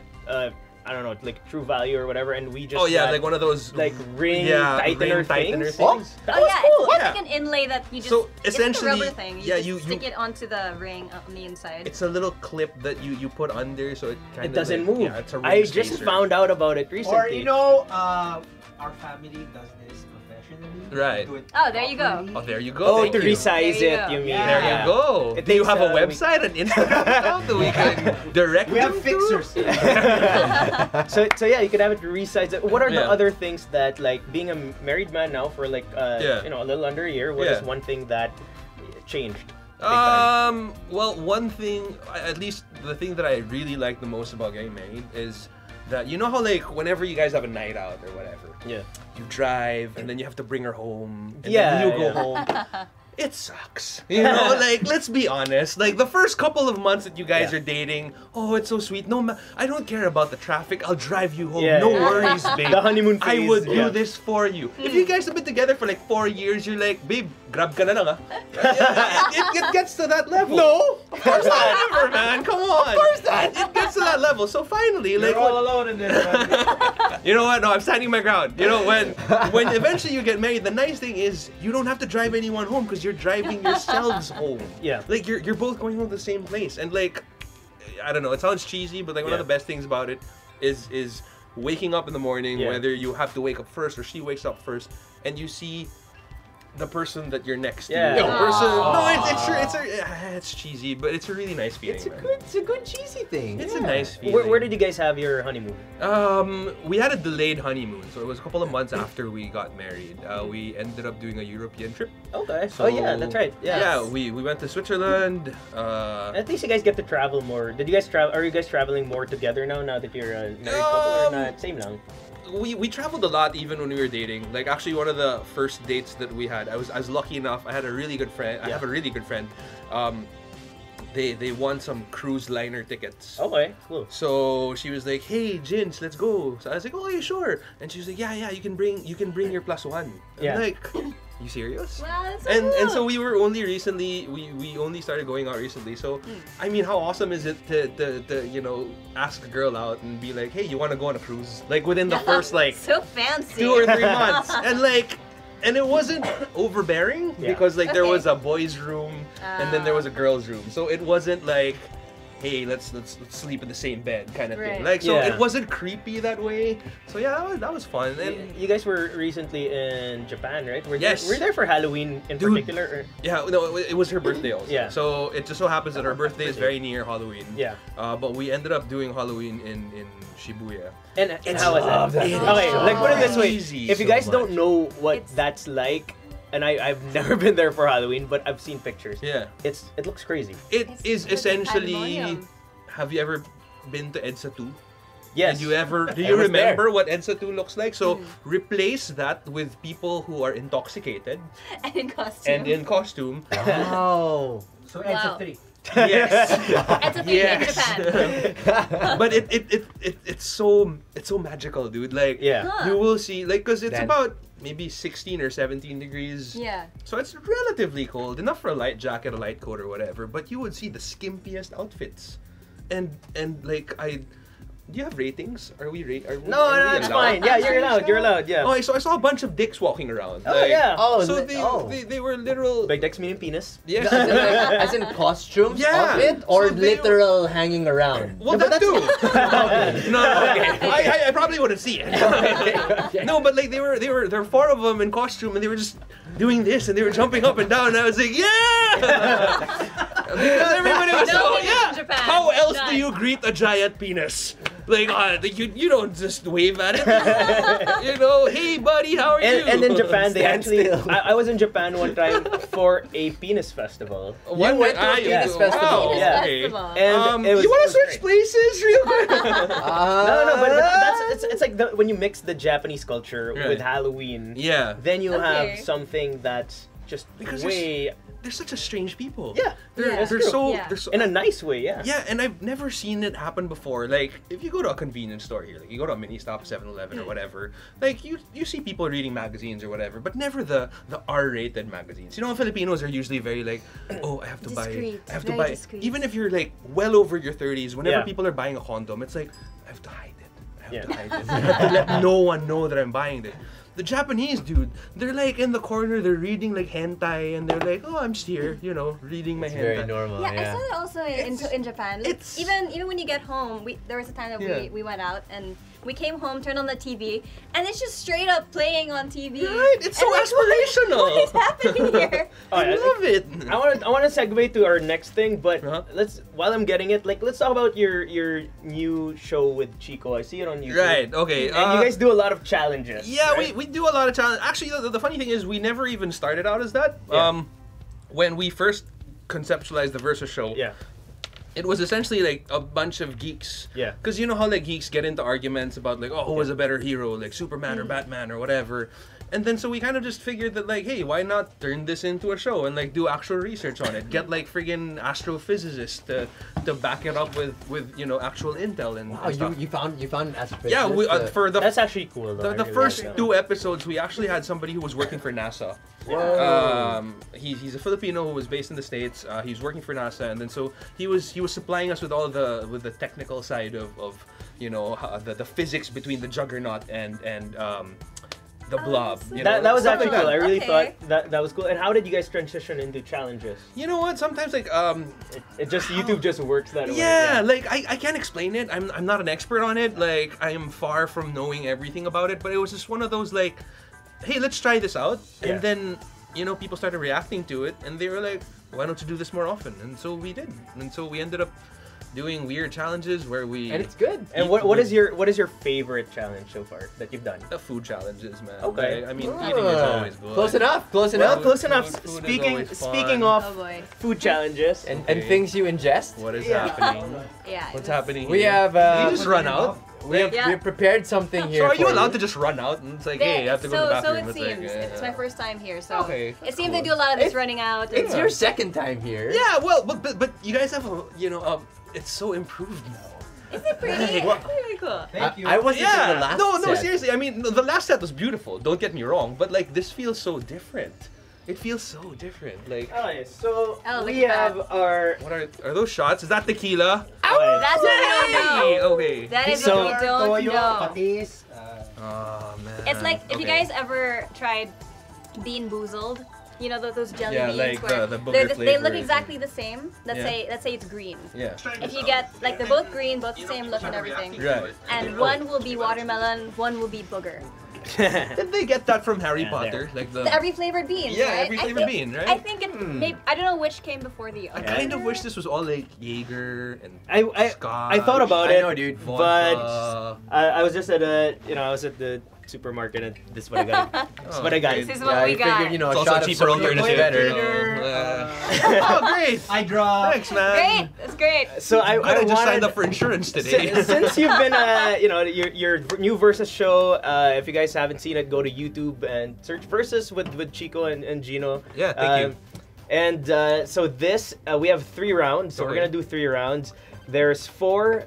I don't know, like True Value or whatever, and we just Oh yeah, got, like one of those like ring yeah, tightener ring tightener things. things. That Oh was yeah, cool. it's Yeah. like an inlay that you just. So, it's essentially, like a rubber thing. yeah, just you- stick it onto the ring on the inside. It's a little clip that you put under so it kind It of doesn't like, move. Yeah, it's a I ring just spacer. found out about it recently. Or you know, our family does this professionally. Right. Do it Oh, there you go. properly. Oh, there you go. Oh, Thank to you. resize There you it, go. you mean? Yeah. There Yeah. you go. It Do you takes, have a we- website, an Instagram account that we can direct We have them to? fixers. So yeah, you could have it resized. What are the Yeah. other things that, like, being a married man now for like Yeah. you know, a little under a year? What is Yeah. one thing that changed? Big time? Well, one thing, at least the thing that I really like the most about getting married is that, you know how like whenever you guys have a night out or whatever, Yeah. you drive and then you have to bring her home and Yeah, then you go yeah. home. it sucks. You know, like, let's be honest. Like, the first couple of months that you guys are dating, oh, it's so sweet. No, I don't care about the traffic. I'll drive you home. No worries, babe. The honeymoon phase. I would do this for you. If you guys have been together for like 4 years, you're like, babe, grab ka na lang, ah. It gets to that level. No, Of course not. Never, man. Come on. of course not. It gets to that level. So finally, You're like, all alone in this one. you know what? No, I'm standing my ground. You know, when eventually you get married, the nice thing is you don't have to drive anyone home because you're driving yourselves home. Yeah. Like you're both going home to the same place, and like, I don't know. It sounds cheesy, but like one of the best things about it is waking up in the morning, whether you have to wake up first or she wakes up first, and you see the person that you're next to. Yeah. The person. No, it's cheesy, but it's a really nice feeling. It's a good cheesy thing. It's a nice feeling. Where did you guys have your honeymoon? We had a delayed honeymoon, so it was a couple of months after we got married. We ended up doing a European trip. Okay. So, oh yeah, that's right. Yeah. Yeah, we went to Switzerland. At least you guys get to travel more. Did you guys travel? Are you guys traveling more together now? Now that you're a married couple, or not? Same lang. We traveled a lot even when we were dating. Like actually one of the first dates that we had, I was lucky enough. I had a really good friend. I have a really good friend. They won some cruise liner tickets. Okay, cool. So she was like, "Hey, Jins, let's go." So I was like, "Oh, yeah, sure." And she was like, "Yeah, you can bring your plus one." Yeah. I'm like, you serious? Wow, that's so And cool. so we were only recently we only started going out recently. So I mean, how awesome is it to you know ask a girl out and be like, "Hey, you want to go on a cruise?" Like within the first like so fancy. 2 or 3 months, and it wasn't overbearing because like there was a boys' room and then there was a girls' room, so it wasn't like, hey, let's sleep in the same bed kind of thing. Like so, it wasn't creepy that way. So yeah, that was fun. And you guys were recently in Japan, right? Were Yes. you there for Halloween in particular? Or? yeah, no, it was her birthday also. Yeah. So it just so happens that her birthday is very near Halloween. Yeah. But we ended up doing Halloween in Shibuya. And how was that? It Okay, is like put it this way: crazy if you so guys don't much. know what It's- that's like, and I've never been there for Halloween, but I've seen pictures. Yeah. It looks crazy. It It's is like a essentially. pandemonium. Have you ever been to EDSA 2? Yes. Do you I remember was there. what EDSA 2 looks like? So replace that with people who are intoxicated And in costume. and in costume. Wow. So Wow. EDSA 3. Yes. It's a thing in Japan. But it's so magical, dude. Like Yeah. Huh. you will see like because it's Then- about maybe 16 or 17 degrees. Yeah. So it's relatively cold, enough for a light jacket, a light coat or whatever, but you would see the skimpiest outfits. And like do you have ratings? Are we No, it's fine. Yeah, you're allowed. You're allowed. Yeah. Oh, so I saw a bunch of dicks walking around. Oh, yeah. Oh, So li- they were literal. Big dicks meaning penis. Yes. as in costumes Yeah. of it, or So they- literal hanging around. Well, No, but that too. Okay. No, I probably wouldn't see it. No, but like there were 4 of them in costume, and they were just doing this, and they were jumping up and down, and I was like, yeah, because everybody was No so penis yeah. in Japan. How else None. do you greet a giant penis? Like you don't just wave at it. You know, hey buddy, how are you? And in Japan, they Stand actually. still. I was in Japan one time for a penis festival. You went to a penis festival. Penis Yeah. festival. And it was, you want it to was switch great. places real quick? No, but that's it's like when you mix the Japanese culture Right. with Halloween. Yeah. Then you Okay. have something that's just Because way they're such a strange people. Yeah. They're Yeah. they're True. so Yeah. they're so in a nice way. Yeah. Yeah, and I've never seen it happen before. Like, if you go to a convenience store here, like you go to a mini stop, 7-Eleven or whatever, like you see people reading magazines or whatever, but never the R-rated magazines. You know, Filipinos are usually very like, oh, I have to Discreet, buy, I have to very buy. discreet. Even if you're like well over your 30s, whenever Yeah. people are buying a condom, it's like, I have to hide it. I have Yeah. to hide it. I have to let no one know that I'm buying it. The Japanese, dude, they're like in the corner, they're reading like hentai, and they're like, oh, I'm just here, you know, reading my It's hentai. very normal. Yeah, I Yeah. saw it also in Japan. Like, it's- even when you get home, there was a time that Yeah. we went out and we came home, turned on the TV, and it's just straight up playing on TV. Right? It's so And like, aspirational. What is happening here? Oh, I yeah, love it. I want to segue to our next thing, but Uh-huh. while I'm getting it, let's talk about your new show with Chico. I see it on YouTube. Right, okay. And you guys do a lot of challenges. Yeah, right? we do a lot of challenge. Actually, the funny thing is, we never even started out as that. Yeah. When we first conceptualized the Versus show, Yeah. it was essentially like a bunch of geeks. Yeah. Because you know how like geeks get into arguments about like, oh, who was a better hero, like Superman or Batman or whatever. And then so we kind of just figured that like, hey, why not turn this into a show and like do actual research on it? Get like friggin' astrophysicists to back it up with you know actual intel and, Wow, and stuff. you found an astrophysicist. Yeah, we, for the That's actually cool. Though. the first 2 episodes, we actually had somebody who was working for NASA. He's a Filipino who was based in the States. He's working for NASA, and then so he was supplying us with all the technical side of you know the physics between the Juggernaut and the Blob. You know, That was stuff actually like cool. I that. really Okay. thought that was cool. And how did you guys transition into challenges? You know what? Sometimes like It just YouTube just works that way. yeah, like I can't explain it. I'm not an expert on it. Like I am far from knowing everything about it. But it was just one of those like, hey, let's try this out. Yeah. And then you know people started reacting to it, and they were like, why don't you do this more often? And so we did. And so we ended up doing weird challenges where we And it's good. And what is your favorite challenge so far that you've done? the food challenges, man. Okay. Like, I mean, eating is always good. Close enough. Close Well, enough. close enough. Food is Speaking always fun. speaking of Oh boy. food challenges, And Okay. things you ingest. What is Yeah. happening? Yeah. What's happening? We here? have Did you just run out? we have Yeah. we prepared something here. So are you for allowed to just run out and it's like, hey, you have to go to the So bathroom? it It's like, seems. It's my first time here, so Okay, it seems cool. they do a lot of this It's- running out. It's and- your second time here. Yeah, well, but you guys have a it's so improved now. Is it pretty? What? Pretty cool. Thank you. I wasn't in the Yeah, last no, set. seriously. I mean, the last set was beautiful. Don't get me wrong, but like this feels so different. It feels so different. Like, okay, so Oh, look we at have that. our. what are those shots? Is that tequila? Okay. That's what we don't Hey, know. okay. That is So- what we don't Toyo, know. patis, Oh man. It's like if you Okay. guys ever tried Bean Boozled, you know those jelly Yeah, beans like where the booger they look flavors exactly the same. Let's Yeah. say it's green. Yeah. If you get like they're both green, both the same look and everything, Right. and one will be watermelon, one will be booger. Did they get that from Harry Yeah, Potter? Like the. Every flavored bean. Yeah, right? every I flavored think- bean, right? I think it. Maybe, I don't know which came before the I other. kind of wish this was all like Jaeger and I Scotch. thought about I it, know, dude. but vodka. I was just at I was at the supermarket and this is what I got. This is what I got. okay. This is Yeah, what we you got. figured, you know, It's a also shot of cheaper sodium alternative. is better. You know, oh, great! I draw. Thanks, man. Great, that's great. So I Good, I just wanted, signed up for insurance today. since you've been your new Versus show, if you guys haven't seen it, go to YouTube and search Versus with Chico and Gino. Yeah, thank you. And so this we have 3 rounds. So we're Okay. gonna do 3 rounds. There's 4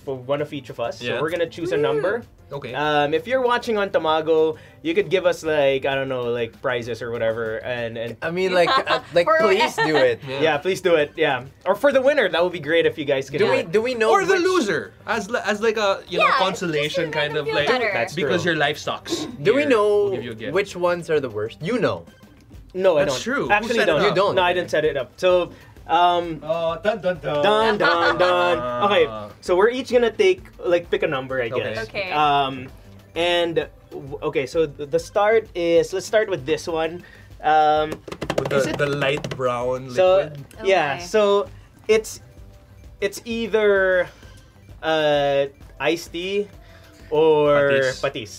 for one of each of us. Yeah. So we're gonna choose a number. Okay. If you're watching on Tamago, you could give us like I don't know, like prizes or whatever, and I mean, like For- please do it. yeah, please do it. Yeah, or for the winner, that would be great if you guys could. Do we know or the which- loser as like a Yeah, consolation just to make kind them of feel like better. That's because true. your life sucks. Do we Here, know we'll give you a gift. which ones are the worst? You know. No, I That's don't. true. Who Actually, set it don't. up? You don't. No, I didn't set it up. So, Oh, dun dun dun. dun dun dun. Okay, so we're each gonna pick a number, I Okay. guess. Okay. Okay, so the start is let's start with this one. With Is it- the light brown So liquid. yeah, Okay. so it's either iced tea or Patis. patis.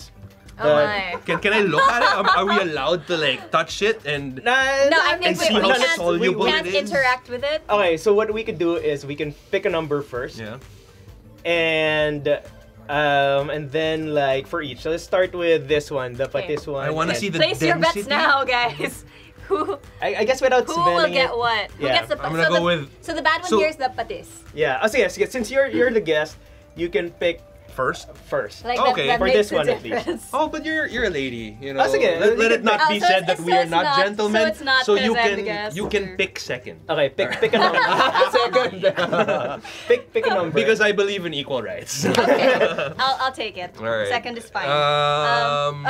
Oh my. Can I look at it? Are we allowed to like touch it and? No, I think And see how soluble we can't it is? interact with it. Okay, so what we could do is we can pick a number first, Yeah. and then like for each. So let's start with this one, the Okay. patis one. I want to and- see the Place your bets density. now, guys. Who I guess without who will smelling get it. what? Who Yeah. gets the I'm gonna go with So the bad one so- here is the patis. Yeah. Oh, so yes, since you're the guest, you can pick first. first. Like Okay. that For makes this a one at least. difference. Oh, but you're a lady, you know. Oh, sige. Let it not Oh, be so said it's- that we so are it's not not- gentlemen. so it's not So 'cause you I'm can the guest, you can or- pick second. Okay, pick a number. Second. pick a number. Because I believe in equal rights. Okay, I'll take it. All right. Second is fine.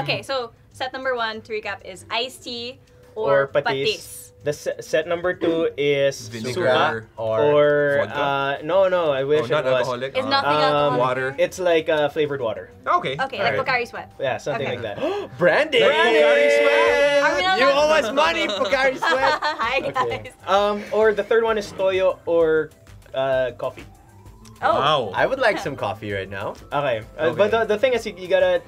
Okay, so set number 1 to recap is iced tea or patis. The set number 2 is Vinegar suka or vodka? no, I wish Oh, not it was. alcoholic. Is nothing alcoholic water. there? It's like flavored water. Okay. Okay, like Alright. Pocari Sweat. Yeah, something Okay. like that. Brandy. Pocari Sweat. Are we not You allowed- owe us money, Pocari Sweat. Hi guys. Or the third one is toyo or coffee. Oh, Wow. I would like some coffee right now. Okay. Okay. But the thing is, you gotta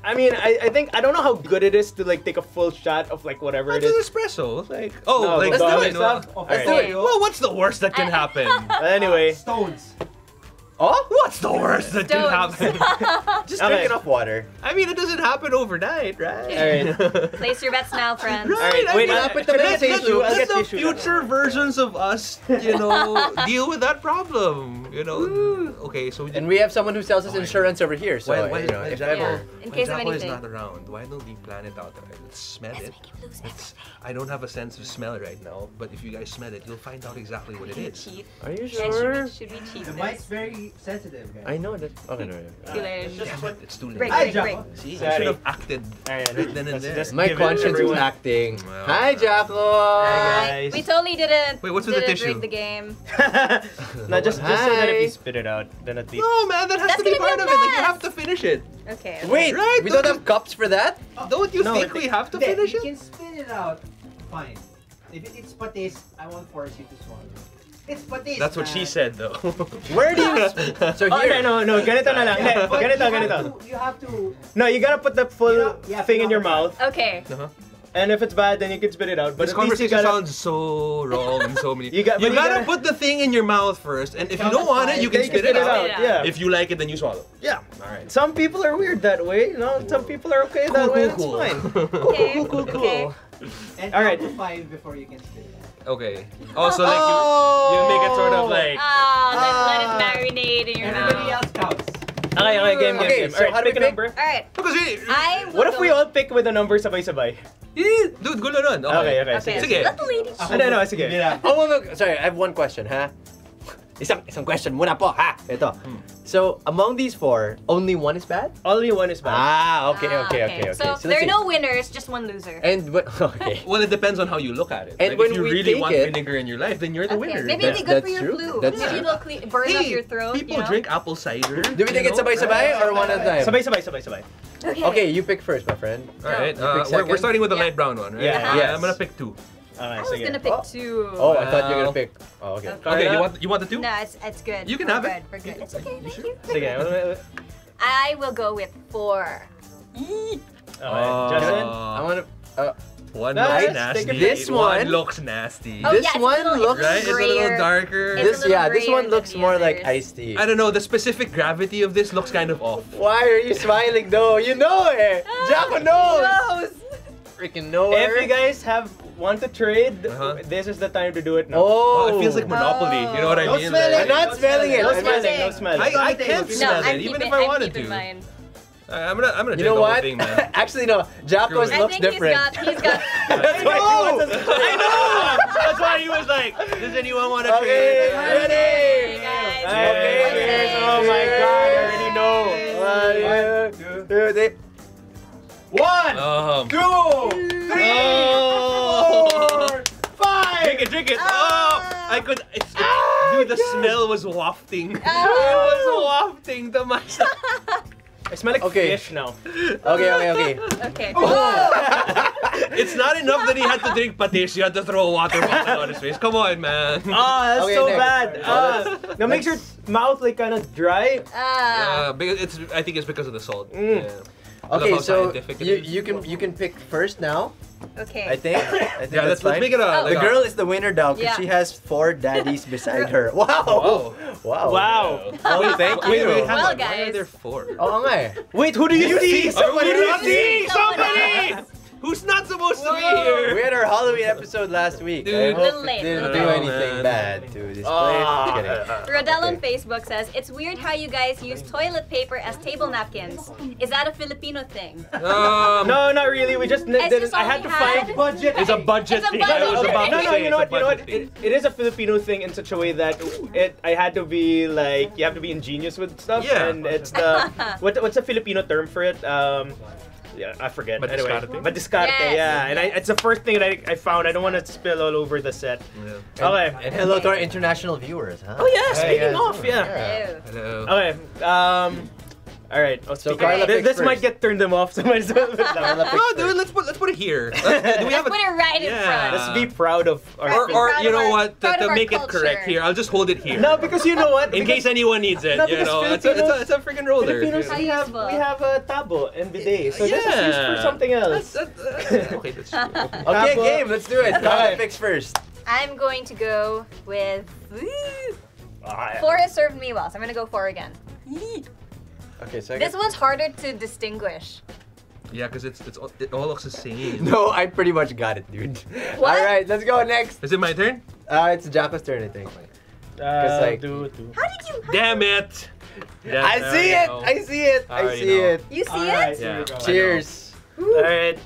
I mean, I think I don't know how good it is to like take a full shot of like whatever it It's is. an espresso. Like No, like let's do no, it. no. Stuff. Let's Alright. do it. Well, what's the worst that can happen? But anyway, Stones. Oh? What's the worst that can Stones. happen? Just Okay. drink enough water. I mean, it doesn't happen overnight, right? Alright. Place your bets now, friends. Right, Alright, I wait, mean, I'll put the let tissue. I'll let get the tissue. future versions of us, you know, deal with that problem. You know, okay, so And we have someone who sells us insurance over here, so why, you know, if Jaco, ever. In when case of Jaco is anything. not around, why don't we plan it out? Let's smell it. I don't have a sense of smell right now, but if you guys smell it, you'll find out exactly what it is. Cheat. Are you And sure? should we cheat The this? mic's very sensitive, guys. I know that. Okay, no. See you later. Damn it, it's too late. Break, Hi, break, break. Jaco. See, I Sorry. should have acted Alright, right then and let's there. just My give it conscience is everyone. acting. Well. Hi, Jaco. Hi, guys. We totally didn't. Wait, what's with the didn't tissue? break the game. No, just so that if Hi. you spit it out, then at least. No, man, that has That's to be gonna be part a of it. Like, you mess. have to finish it. Okay. Wait, Right, we don't don't have cups for that? Don't you No, think I we think- have to Then finish you it? can spit it out. Fine. If it's patis, I won't force you to swallow. It's patis. That's what she man. said, though. Where do you? So Oh, here. no, ganito na lang. But Ganito. You have to. No, you gotta put the full Yeah, thing in your yeah. mouth, Okay. and if it's bad, then you can spit it out. But This at least you conversation gotta. sounds so wrong in so many. You got- but you you gotta gotta- put the thing in your mouth first, and if you don't want it, you Then can spit it out. Yeah. If you like it, then you swallow. Yeah. All right. Some people are weird that way, you know. Some people are okay that way. That's fine. Okay. Cool. Okay. And All right. count to 5 before you can spit it out. Okay. Also, like you make it sort of like. Oh, let it marinate in your Everybody mouth. else counts. Okay, game. Okay, so Alright, how do we pick a pick? number. Alright. Because I will What if go we with- all pick with a number sabay-sabay? dude, gulo nun. Okay. Okay. Sige. Let the lady No, sige. Yeah. Oh, wait, sorry, I have one question, ha? Isang question muna po, ha? Ito. So, among these four, only one is bad? Only one is bad. Ah, okay. So, let's there are see. no winners, just one loser. And, okay. Well, it depends on how you look at it. And Like, when if you we really take want it- vinegar in your life, then you're the Okay, winner. maybe it'll be That's good for your true. flu. That's Maybe true. it'll burn up your throat. people you know? drink apple cider. Do we take it sabay-sabay or one at a time? Sabay-sabay. Okay. Okay, you pick first, my friend. All right. You pick We're second? starting with the Yeah. light brown one, right? Yeah. Yes. I'm gonna pick 2. I Okay, was gonna pick two. Oh, I thought you were Wow. gonna pick. Oh, okay. Okay, you want the 2? No, it's good. You can We're have it. good. We're good. It's okay. Thank you. Sige. I will go with 4. Okay. Justin? I wanna. One No, looks let's nasty. take a This one- looks nasty. Oh, This yeah, it's one a little, looks- Right? It's a little grayer. darker. It's a This, little yeah, this grayer one than looks the more like others. iced tea. I don't know, the specific gravity of this looks kind of off. Why are you smiling though? You know it. Jaco knows. Freaking know If her. you guys want to trade, Uh-huh. this is the time to do it now. Oh, Oh, it feels like Monopoly. You know what I Don't mean? smell Like- I'm not smelling it. No I'm not- smelling, no smelling. I can't No, smell I'm it, even keeping, if I I'm wanted keeping to. mine. I'm gonna drink You know the whole what? thing, man. Actually, no. Jaco's Screw it. I looks think different. he's got. That's why he wants us- I know! That's why he was like, Does anyone want to Okay, trade? ready? Hey, guys. okay, What's cheers. it? Oh my god, I already know. 1, 2, 3. 1, Um, 2, 3, Oh. 4, 5. drink it. Oh, I could. Dude, the smell was wafting. It Oh. was wafting to my. I smell like Okay. fish now. Okay. Okay. It's not enough that he had to drink patis. You had to throw a water bottle on his face. Come on, man. Oh, that's Okay, so next. bad. That makes your mouth like kind of dry. Because I think it's because of the salt. Mm. Yeah. I love Okay, how so scientific it you is. you can pick first now. Okay. I think. I think Yeah, that's let's fine. make it a. Oh. The like girl is the winner now because Yeah. she has 4 daddies beside her. Wow. Wow. Wow. Wow. Oh, thank you. Wait, hang Well, on. Why are guys. there 4? Oo nga eh. Wait, who do you see? Somebody Who do you else. see? Somebody! Who's not supposed to be We here? had our Halloween episode last week. I Dude. hope Little it late, didn't little do late. anything Oh, man. bad to this place. Ah. Kidding. Rodel on Okay. Facebook says, it's weird how you guys use toilet paper as table napkins. Is that a Filipino thing? No, not really. We just It's didn't. just I all had we to had. find. Budget. It's a budget It's a thing. budget I was thing. about to No, say you know it's what? a You know what? budget thing. It is a Filipino thing in such a way that I had to be like, you have to be ingenious with stuff. Yeah. And it's the what's the Filipino term for it? Yeah, I forget. Madiscarte? Anyway, madiscarte, Yes. yeah. And it's the first thing that I found. I don't want to spill all over the set. Yeah. Okay. And hello to our international viewers, huh? Oh yeah, Hey, speaking guys. of, yeah. Ew. Hello. Okay. All right. Oh, So speaking Carla of- picks this might first. get turned them off. So might as well. No, dude, let's put it here. Do we have Put it right in Yeah. front. Let's be proud of our. Or- or Proud you of know our- what? proud of To our make it culture. correct here, I'll just hold it here. No, because you know what? In case anyone needs it, No, you because know, Filipinos- it's a freaking roller. Filipinos, How we have useful. a tabo and bidet, so this is Yeah. used for something else. Okay, that's true. Okay, Tabo. game. Let's do it. Carla picks first. I'm going to go with. Ah, 4 has served me well, so I'm gonna go 4 again. Okay, so I This guess... one's harder to distinguish. Yeah, because it all looks the same. No, I pretty much got it, dude. What? All right, let's go next. Is it my turn? It's Jacko's turn, I think. like- do. How did you? Damn it! I see it. I see it. I already see know. it. You see Alright, it? here we Yeah. go. Cheers. All right.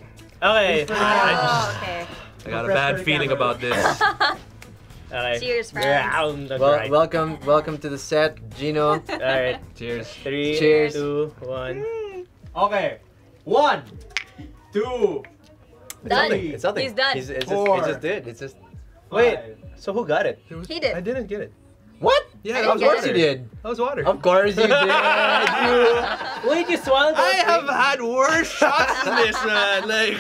Okay. Oh, okay. I got a bad feeling about this. Okay. Cheers, friends. Round of Well, right. welcome to the set, Gino. All right. Cheers. 3, Cheers. 2, 1. Okay. 1, 2, Done. It's nothing. He's done. It's just, Four. it just did. It's just. Wait. 5. So who got it? He did. I didn't get it. What? Yeah, I that was didn't Of course water. you did. That was water. Of course you did. You. Wait, you swallowed. I have had worse shots than this, man. Like,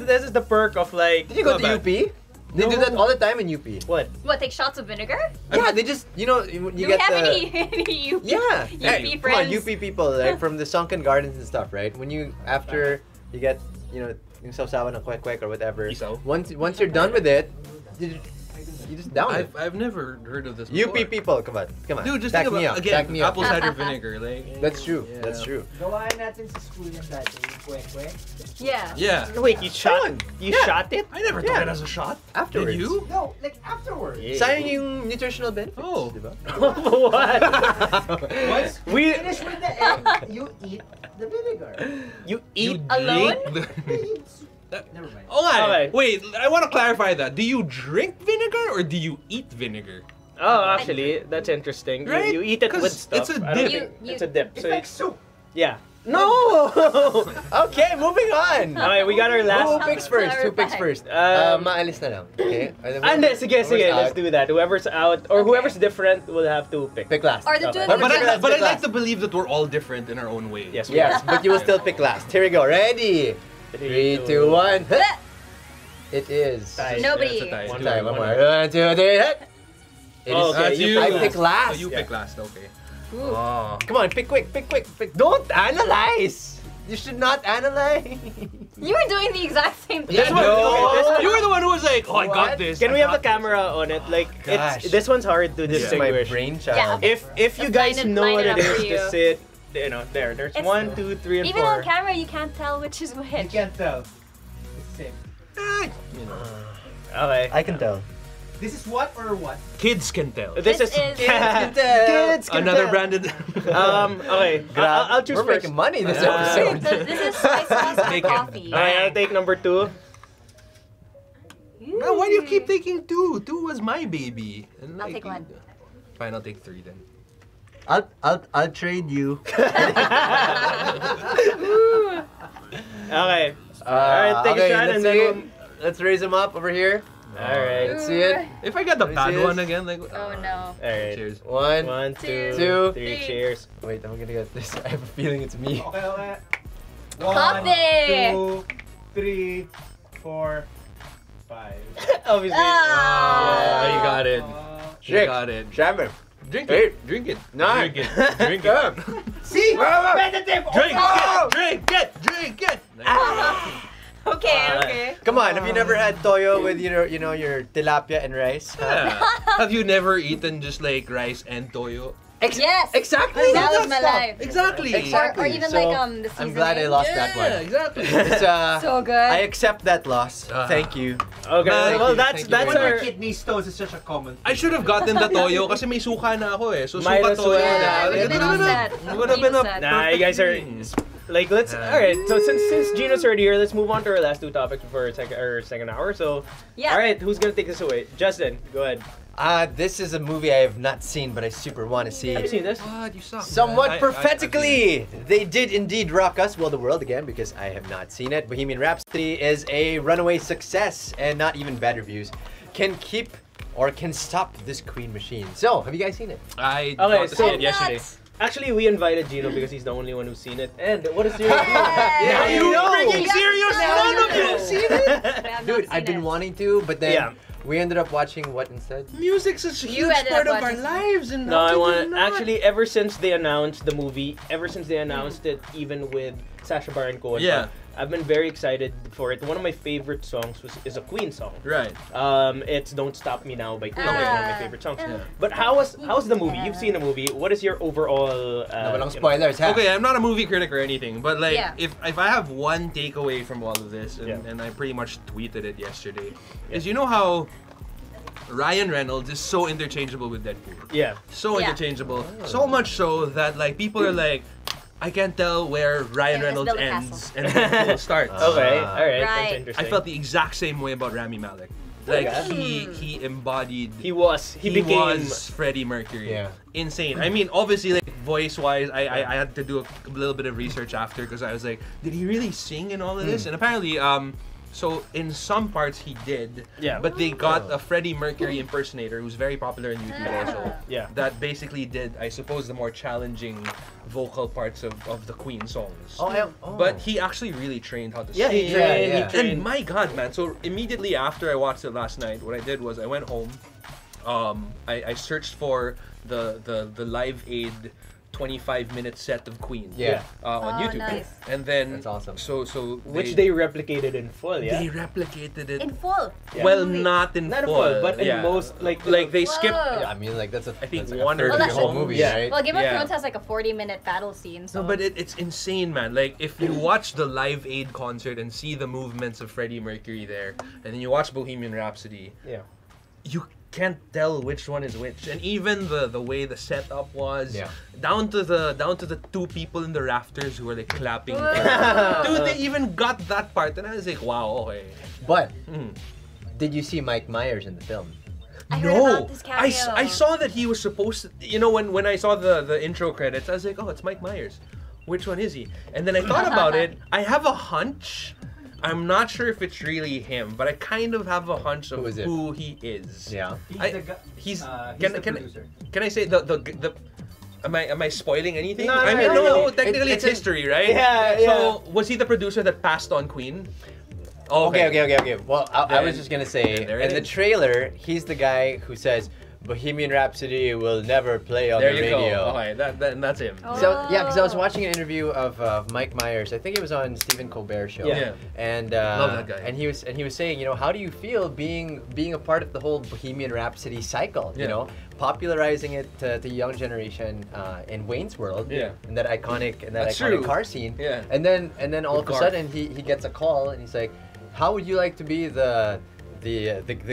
This is the perk of like. Did you go Not to bad. UP? They do that all the time in UP. What? What? Take shots of vinegar? Yeah, they just you Do you we get have the. any UP? Yeah, UP hey, come on, friends? UP people like from the sunken gardens and stuff, right? When you after you get yung sausawan ng kwek or whatever. Isaw. Once you're done with it, you just down it. I've never heard of this before. UP people, come on, Dude, just back think me about up, back again, me up. apple cider vinegar, like. That's true. Yeah. That's true. Gawain natin sa school yung dati, yung kwek-kwek. Yeah. Yeah. Wait, you shot? Fun. You Yeah. shot it? I never Yeah. took it as a shot. Afterwards. Did you? No, like afterwards. Sayang yung nutritional benefits, Oh. diba? What? Once We- you finish with the egg, you eat the vinegar. You eat Alone? Never mind. Oh, Okay. wait, I want to clarify that. Do you drink vinegar or do you eat vinegar? Oh, actually, that's interesting. Right? You eat it 'Cause with stuff. it's a I don't dip. think- It's a dip. It's So like soup. yeah. No. Okay, moving on. Okay, we got our Who last. picks first? Who picks first? Maalis na lang. Okay. Ande, sige, sige. Whoever's Let's out, do that. Whoever's out or Okay. whoever's different will have to pick. Pick last. Or the two Okay. of them. But I Pick like last. to believe that we're all different in our own way. Yes. Yes, but you will still pick last. Here we go. Ready? 3, 2, 1. It is. Tie. Nobody. Yeah, it's a tie. One Two, time. One more. one. 1, 2, 3. Hit. It is. Oh, okay, That's you you. I pick pick Oh, last. you Yeah. pick last. Okay. Ooh. Oh. Come on, pick quick, pick quick, pick. Don't analyze. You should not analyze. You were doing the exact same thing. This one, No. this one- you were the one who was like, "Oh, I What? got this." Can I we have got the camera on it? Like, Gosh. it's this one's hard to This is my distinguish. brainchild. Yeah, okay. If you Let's guys line it- know line what it it up is, for you. just sit. There's It's- 1, 2, 3, and Even 4. on camera, you can't tell which is You which. can't tell. It's same. this. You know, Okay. I can tell. This is what or what? kids can tell. This This is is- kids can Another tell. branded. Okay. I'll choose We're first. making money this Uh, episode. This is soy sauce and Bacon. coffee. Okay, I'll take number 2. Man, why do you keep taking 2? 2 was my baby. And I'll take 1. Fine, I'll take 3 then. I'll trade you. Okay. Alright, take a shot and then let's raise him up over here. Alright. Let's see it. If I get the Let me bad see one this. again, like. Oh no. Alright. Cheers. 1, 1, 2, Two. 3. Three. Cheers. Wait, I'm gonna get this. I have a feeling it's me. Okay, okay. Coffee. 1, 2, 3, 4, 5. Obviously. Ah. you got it. You Six. got it. 7. Drink Eight. it. Drink it. Nine. Drink it. Drink it. See? Competitive! Drink Oh! it. Drink it. Drink it. Okay, okay. Come on, have you never had toyo with your tilapia and rice? Yeah. Have you never eaten just like rice and toyo? Yes. Exactly. That was That's my stuff. life. Exactly. Or even So, like the seasoning. I'm glad I lost that one. Yeah, exactly. It's, So good. I accept that loss. Thank you. Okay. Man, Well, thank that's you. that's When our. your kidney stones is such a common I should have gotten the toyo kasi may suka na ako eh. So Might suka as toyo. well. Yeah, na. we've been all set. It would have been a Set. Nah, you perfect guys are thing. like let's. All right. So since Gino's already here, let's move on to our last 2 topics before our second hour. So, Yeah. all right, who's gonna take this away? Justin, go ahead. This is a movie I have not seen, but I super want to see. Have you seen this? What? You suck. Somewhat man. prophetically, they did indeed rock us, well, the world again, because I have not seen it. Bohemian Rhapsody is a runaway success, and not even bad reviews can keep or can stop this Queen machine. So, have you guys seen it? I Okay, got to so- see it yesterday. Actually, we invited Gino because he's the only one who's seen it. And what is your review? Now you know. Freaking serious? None of you have seen it? I have not Dude, I've seen been it. wanting to, but then Yeah. we ended up watching what instead? Music's such a You huge ended part up of our watching- lives, and No, how I could want you not? actually ever since they announced the movie, ever since they announced it, even with Sacha Baron Cohen. Yeah. I've been very excited for it. One of my favorite songs is a Queen song. Right. It's "Don't Stop Me Now" by Queen. Ah. It's one of my favorite songs. Yeah. But how's the movie? You've seen the movie. What is your overall? No, walang you know- spoilers, ha? Okay, I'm not a movie critic or anything, but like, Yeah. if I have one takeaway from all of this, and, Yeah. and I pretty much tweeted it yesterday, is you know how Ryan Reynolds is so interchangeable with Deadpool. Yeah. So Yeah. interchangeable. So much so that like people are like, I can't tell where Ryan Yeah, Reynolds let's build a ends and Deadpool starts. Okay. All right. Right. That's I interesting. felt the exact same way about Rami Malek. Like yeah? he embodied. he became. was Freddie Mercury. Yeah. Insane. I mean, obviously, like voice-wise, I had to do a little bit of research after because I was like, did he really sing in all of this? And apparently, so in some parts he did. Yeah. But they got a Freddie Mercury impersonator who's very popular in YouTube also. Yeah. That basically did, I suppose, the more challenging vocal parts of the Queen songs. Oh. But he actually really trained how to Yeah, sing. he trained. yeah. He trained. And my God, man! So immediately after I watched it last night, what I did was I went home. I searched for the Live Aid 25-minute set of Queen. Yeah. On Oh, YouTube. nice. And then That's awesome. So Which they replicated in full. Yeah. they replicated it. In full. Yeah. Well, Movie. not in Not in full, full, but in yeah. most like they Whoa. skipped. Yeah, I mean, like that's a. I think that's like one a or third of two the whole songs. movie, Yeah. right? Well, Game of Yeah. Thrones has like a 40-minute battle scene. So. No, but it's insane, man. Like, if you watch the Live Aid concert and see the movements of Freddie Mercury there, and then you watch Bohemian Rhapsody, Yeah. you can't tell which one is which. And even the way the setup was, Yeah. down to the two people in the rafters who were like clapping. Whoa. Dude, they even got that part, and I was like, wow, okay. But Hmm. did you see Mike Myers in the film? I heard No, about this cameo. I saw that he was supposed to. You know, when I saw the intro credits, I was like, oh, it's Mike Myers. Which one is he? And then I thought about it. I have a hunch. I'm not sure if it's really him, but I kind of have a hunch of Who is it? who he is. Yeah. He's I- the guy. He's He's the producer. Can I say the am I spoiling anything? No, I mean, no, no, no. technically it's It's history, right? Yeah, So was he the producer that passed on Queen? Okay. Well, I was Then- just gonna say, there it in the is. trailer, he's the guy who says Bohemian Rhapsody will never play on There the you radio. go. Okay, that's him. Oh. So yeah, because I was watching an interview of Mike Myers. I think it was on Stephen Colbert show. Yeah. Yeah. And Love that guy. And he was saying, you know, how do you feel being a part of the whole Bohemian Rhapsody cycle? Yeah. You know, popularizing it to the young generation in Wayne's World. Yeah. And that iconic That's true. car scene. Yeah. And then all of a Garth. sudden he gets a call and he's like, how would you like to be the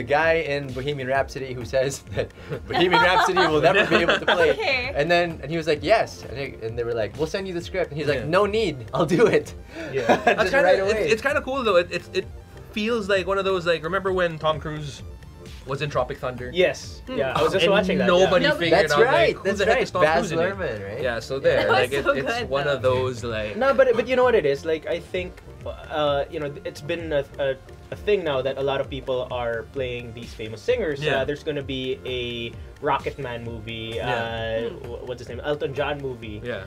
guy in Bohemian Rhapsody who says that Bohemian Rhapsody will never be able to play? Okay. And he was like, yes. And they were like, we'll send you the script. And he's like, Yeah. no need, I'll do it. Yeah. That's Just kinda, right away. It's kind of cool though. It feels like one of those like remember when Tom Cruise was in Tropic Thunder? Yes. Yeah. I was just And watching that. Nobody Nobody- figured That's out right. like who That's the heck right. is Tom Baz Cruise in it? Luhrmann, right? Yeah, so there, That was like so it's good, one of though. those like. No, but you know what it is? Like I think, you know, it's been a thing now that a lot of people are playing these famous singers. Yeah. There's gonna be a Rocket Man movie. Yeah. What's his name? Elton John movie. Yeah.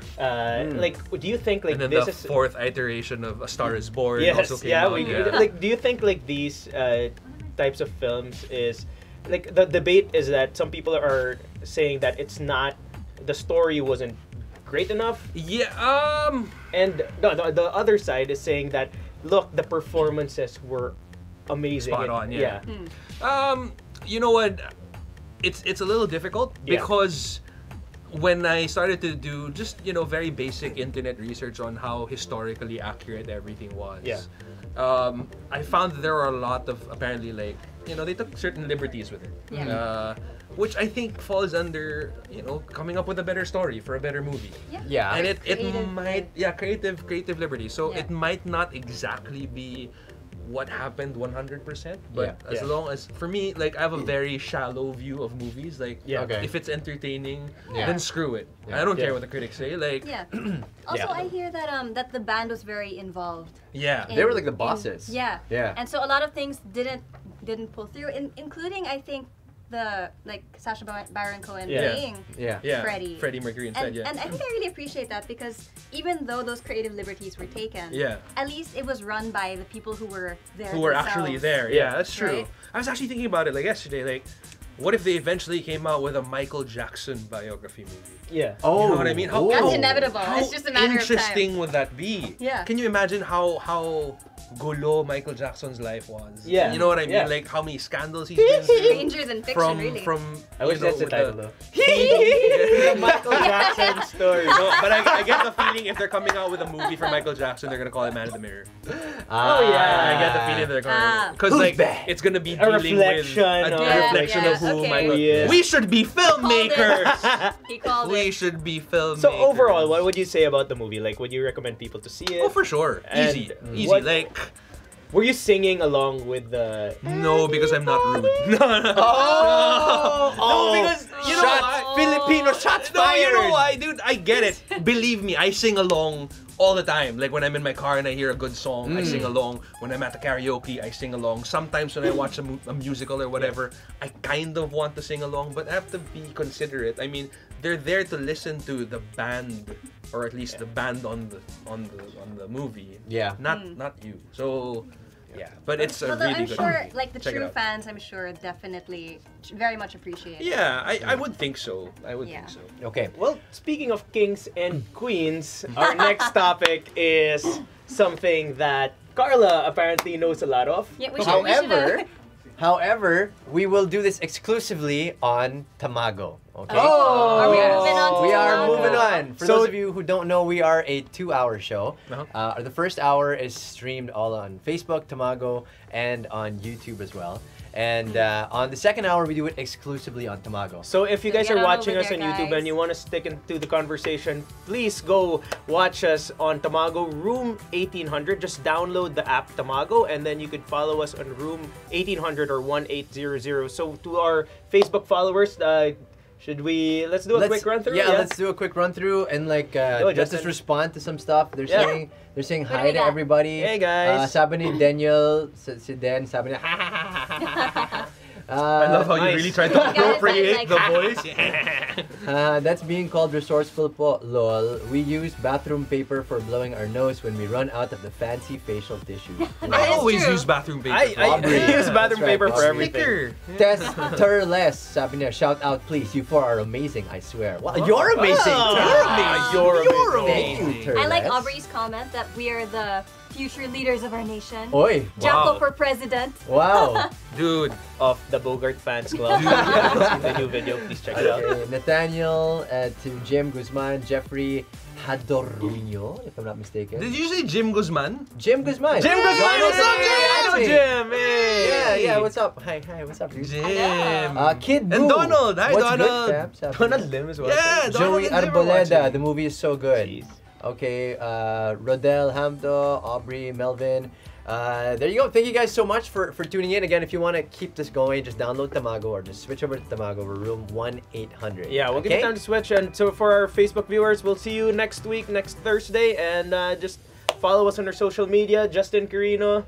Like, do you think like And then this the is fourth iteration of A Star Is Born Yes, also came yeah, out. like do you think like these types of films is like the debate is that some people are saying that it's not the story wasn't great enough, Yeah, and the other side is saying that look, the performances were amazing. Spot on, yeah. Hmm. You know what? It's a little difficult Yeah. because when I started to do just very basic internet research on how historically accurate everything was, Yeah. I found that there are a lot of apparently like they took certain liberties with it, Yeah. which I think falls under coming up with a better story for a better movie. Yeah. And it Creative, might creative liberty. So Yeah. it might not exactly be what happened 100%, but Yeah. as Yeah. long as for me, like I have a very shallow view of movies. Like Yeah. Okay. if it's entertaining, Yeah. then screw it. Yeah. I don't Yeah. care what the critics say. Like Yeah. Also, Yeah. I hear that that the band was very involved. yeah. They were like the bosses. Yeah. Yeah. And so a lot of things didn't pull through, including I think Sacha Baron Cohen Yeah. playing Yeah. Freddie Mercury instead. and, Yeah. and I think I really appreciate that because even though those creative liberties were taken, Yeah. at least it was run by the people who were there. Who were actually there. Yeah, that's true. Right? I was actually thinking about it like yesterday. Like, what if they eventually came out with a Michael Jackson biography movie? Yeah. Oh, You know what I mean? How- That's oh. inevitable. How It's just a matter of time. interesting would that be? Yeah. Can you imagine how gulo Michael Jackson's life was? Yeah. You know what I mean? Yeah. Like how many scandals he's been through. Strangers in fiction, From really. I wish that's the with title though. The Michael Jackson story. No, but I get the feeling if they're coming out with a movie for Michael Jackson, they're gonna call it Man in the Mirror. Ah, yeah. I get the feeling they're Ah. gonna because Who's like back? it's gonna be A dealing reflection with of- a reflection Yeah, of who okay. Michael. He is. We should be filmmakers. He called We it. should be filmmakers. So overall, what would you say about the movie? Like, would you recommend people to see it? Oh, for sure. And Easy. what- Like, Were you singing along with the? no, because I'm not rude. No. Oh, because you know shots, why? Filipino shots No, you know fired. why, dude? I get it. Believe me, I sing along all the time. Like when I'm in my car and I hear a good song, I sing along. When I'm at the karaoke, I sing along. Sometimes when I watch a musical or whatever, I kind of want to sing along, but I have to be considerate. I mean, they're there to listen to the band, or at least the band on the movie. Yeah. Not you. So. Yeah, but it's a Although really I'm good sure, movie. like the Check it true out. fans, I'm sure definitely very much appreciate it. Yeah, I would think so. I would Yeah. think so. Okay. Well, speaking of kings and queens, our next topic is something that Carla apparently knows a lot of. Yeah, we should, However, we will do this exclusively on Tamago. Okay. Oh! Are we moving on to We are Tamago? moving on. For So- those of you who don't know, we are a 2-hour show. Uh-huh. The first hour is streamed all on Facebook, Tamago, and on YouTube as well. And on the second hour, we do it exclusively on Tamago. So if you So guys get are on watching over us on there, YouTube guys. and you want to stick into the conversation, please go watch us on Tamago Room 1800. Just download the app Tamago and then you could follow us on Room 1800 or 1800. So to our Facebook followers, let's do a quick run through? Yeah, let's do a quick run through and like just Justin. respond to some stuff. They're Yeah. saying What do hi we to got? everybody. Hey, guys. Sabi ni Daniel, si Den, sabi niya, I love how Nice. you really tried to Guys, appropriate like the that. voice. That's being called resourceful po, lol. We use bathroom paper for blowing our nose when we run out of the fancy facial tissue. I is always true. use bathroom paper. I Aubrey. use bathroom That's right, paper for Aubrey. everything. Testerless, sabi niya, shout out please. You four are amazing, I swear. Wow, you're amazing. Ah, You're you're Thank amazing. you, I like Terless. Aubrey's comment that we are the future leaders of our nation. Oy, Jacko Wow. for president. wow. Dude, Of the Bogart Fans Club. If you haven't seen the new video, please check it out. Okay, Nathaniel, to Jim Guzman, Jeffrey Hadorruño, if I'm not mistaken. did you say Jim Guzman? Jim Guzman. Jim Guzman! What's up, Hello, Jim? Jim! Hey! Yeah, what's up? Hi, what's up, dude? Jim. Kid Boo. And Donald. Hi, What's Donald. Good, Fab? Sabi Donald niya. Lim as well. Yeah, Donald Joey and Jim are Arboleda, watching. the movie is so good. Jeez. Okay, Rodel, Hamdo, Aubrey, Melvin. There you go. Thank you guys so much for tuning in. Again, if you want to keep this going, just download Tamago or just switch over to Tamago. We're room 1-800. Yeah, we'll give okay? you time to switch. And so for our Facebook viewers, we'll see you next week, next Thursday. And just follow us on our social media. Justin Carino,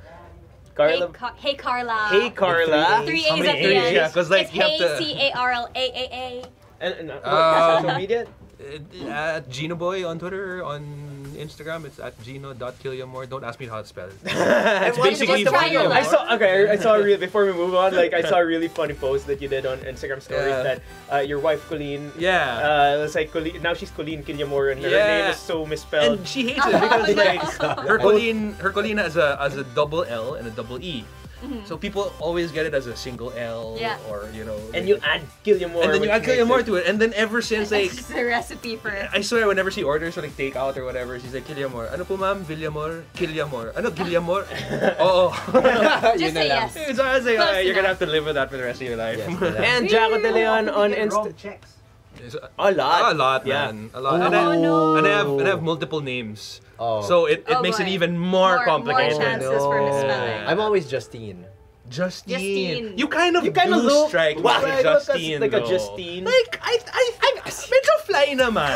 Carla. Hey, Carla. Hey, Carla. Three How A's many at the A's? end. Yeah, 'cause, like, it's you have hey, to- C-A-R-L-A-A-A. And Um, social media? At Gino Boy on Twitter, on Instagram, it's at Gino.Quillamor. Don't ask me how to spell it. It's why don't you basically just try your luck? I saw a really before we move on. Like I saw a really funny post that you did on Instagram stories Yeah. that your wife Colleen. Yeah. It's like Colleen, now she's Colleen Quillamor and her Yeah. name is so misspelled. And she hates it because like her Colleen has a double L and a double E. So people always get it as a single L Yeah. or And you add Quillamor. and then you which add makes Quillamor it- to it. And then ever since like It's a recipe for it. I swear whenever she orders for like takeout or whatever, she's like Quillamor. Ano po ma'am? Villamor? Quillamor. Ano Quillamor? Oo. Just say yes. So I was like, Close you're gonna enough. have to live with that for the rest of your life. Yes, wala. And Jaco De Leon on Get wrong Insta. checks. A lot. A lot, Yeah. man. A lot. Oh, no. And I have multiple names. Oh. So it Oh, makes it boy. even more complicated. More chances for misspelling. I'm always Justine. Justine. You kind of You kind of do look strike me Wow, like you look Justine, like a though. Justine. Like, I medyo fly naman.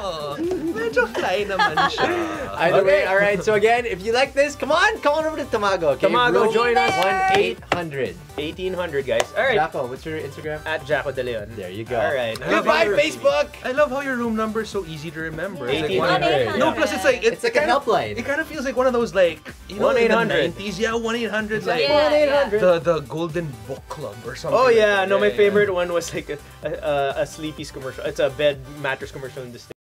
Oo. Medyo fly. Ay naman siya. Either way, all right. So again, if you like this, come on over to Tamago. Okay? Tamago, join us. 1-800. 1800, guys. All right. Jaco, what's your Instagram? At Jaco De Leon. There you go. All right. Goodbye, Facebook. I love how your room number is so easy to remember. It's like 1800. no, plus it's like It's like a helpline. It kind of feels like one of those like you know 1-800. 90s, yeah, 1-800 like Yeah. 1-800. the Golden Book Club or something. Oh like yeah, that. no, my favorite one was like a Sleepy's commercial. It's a bed mattress commercial in the States.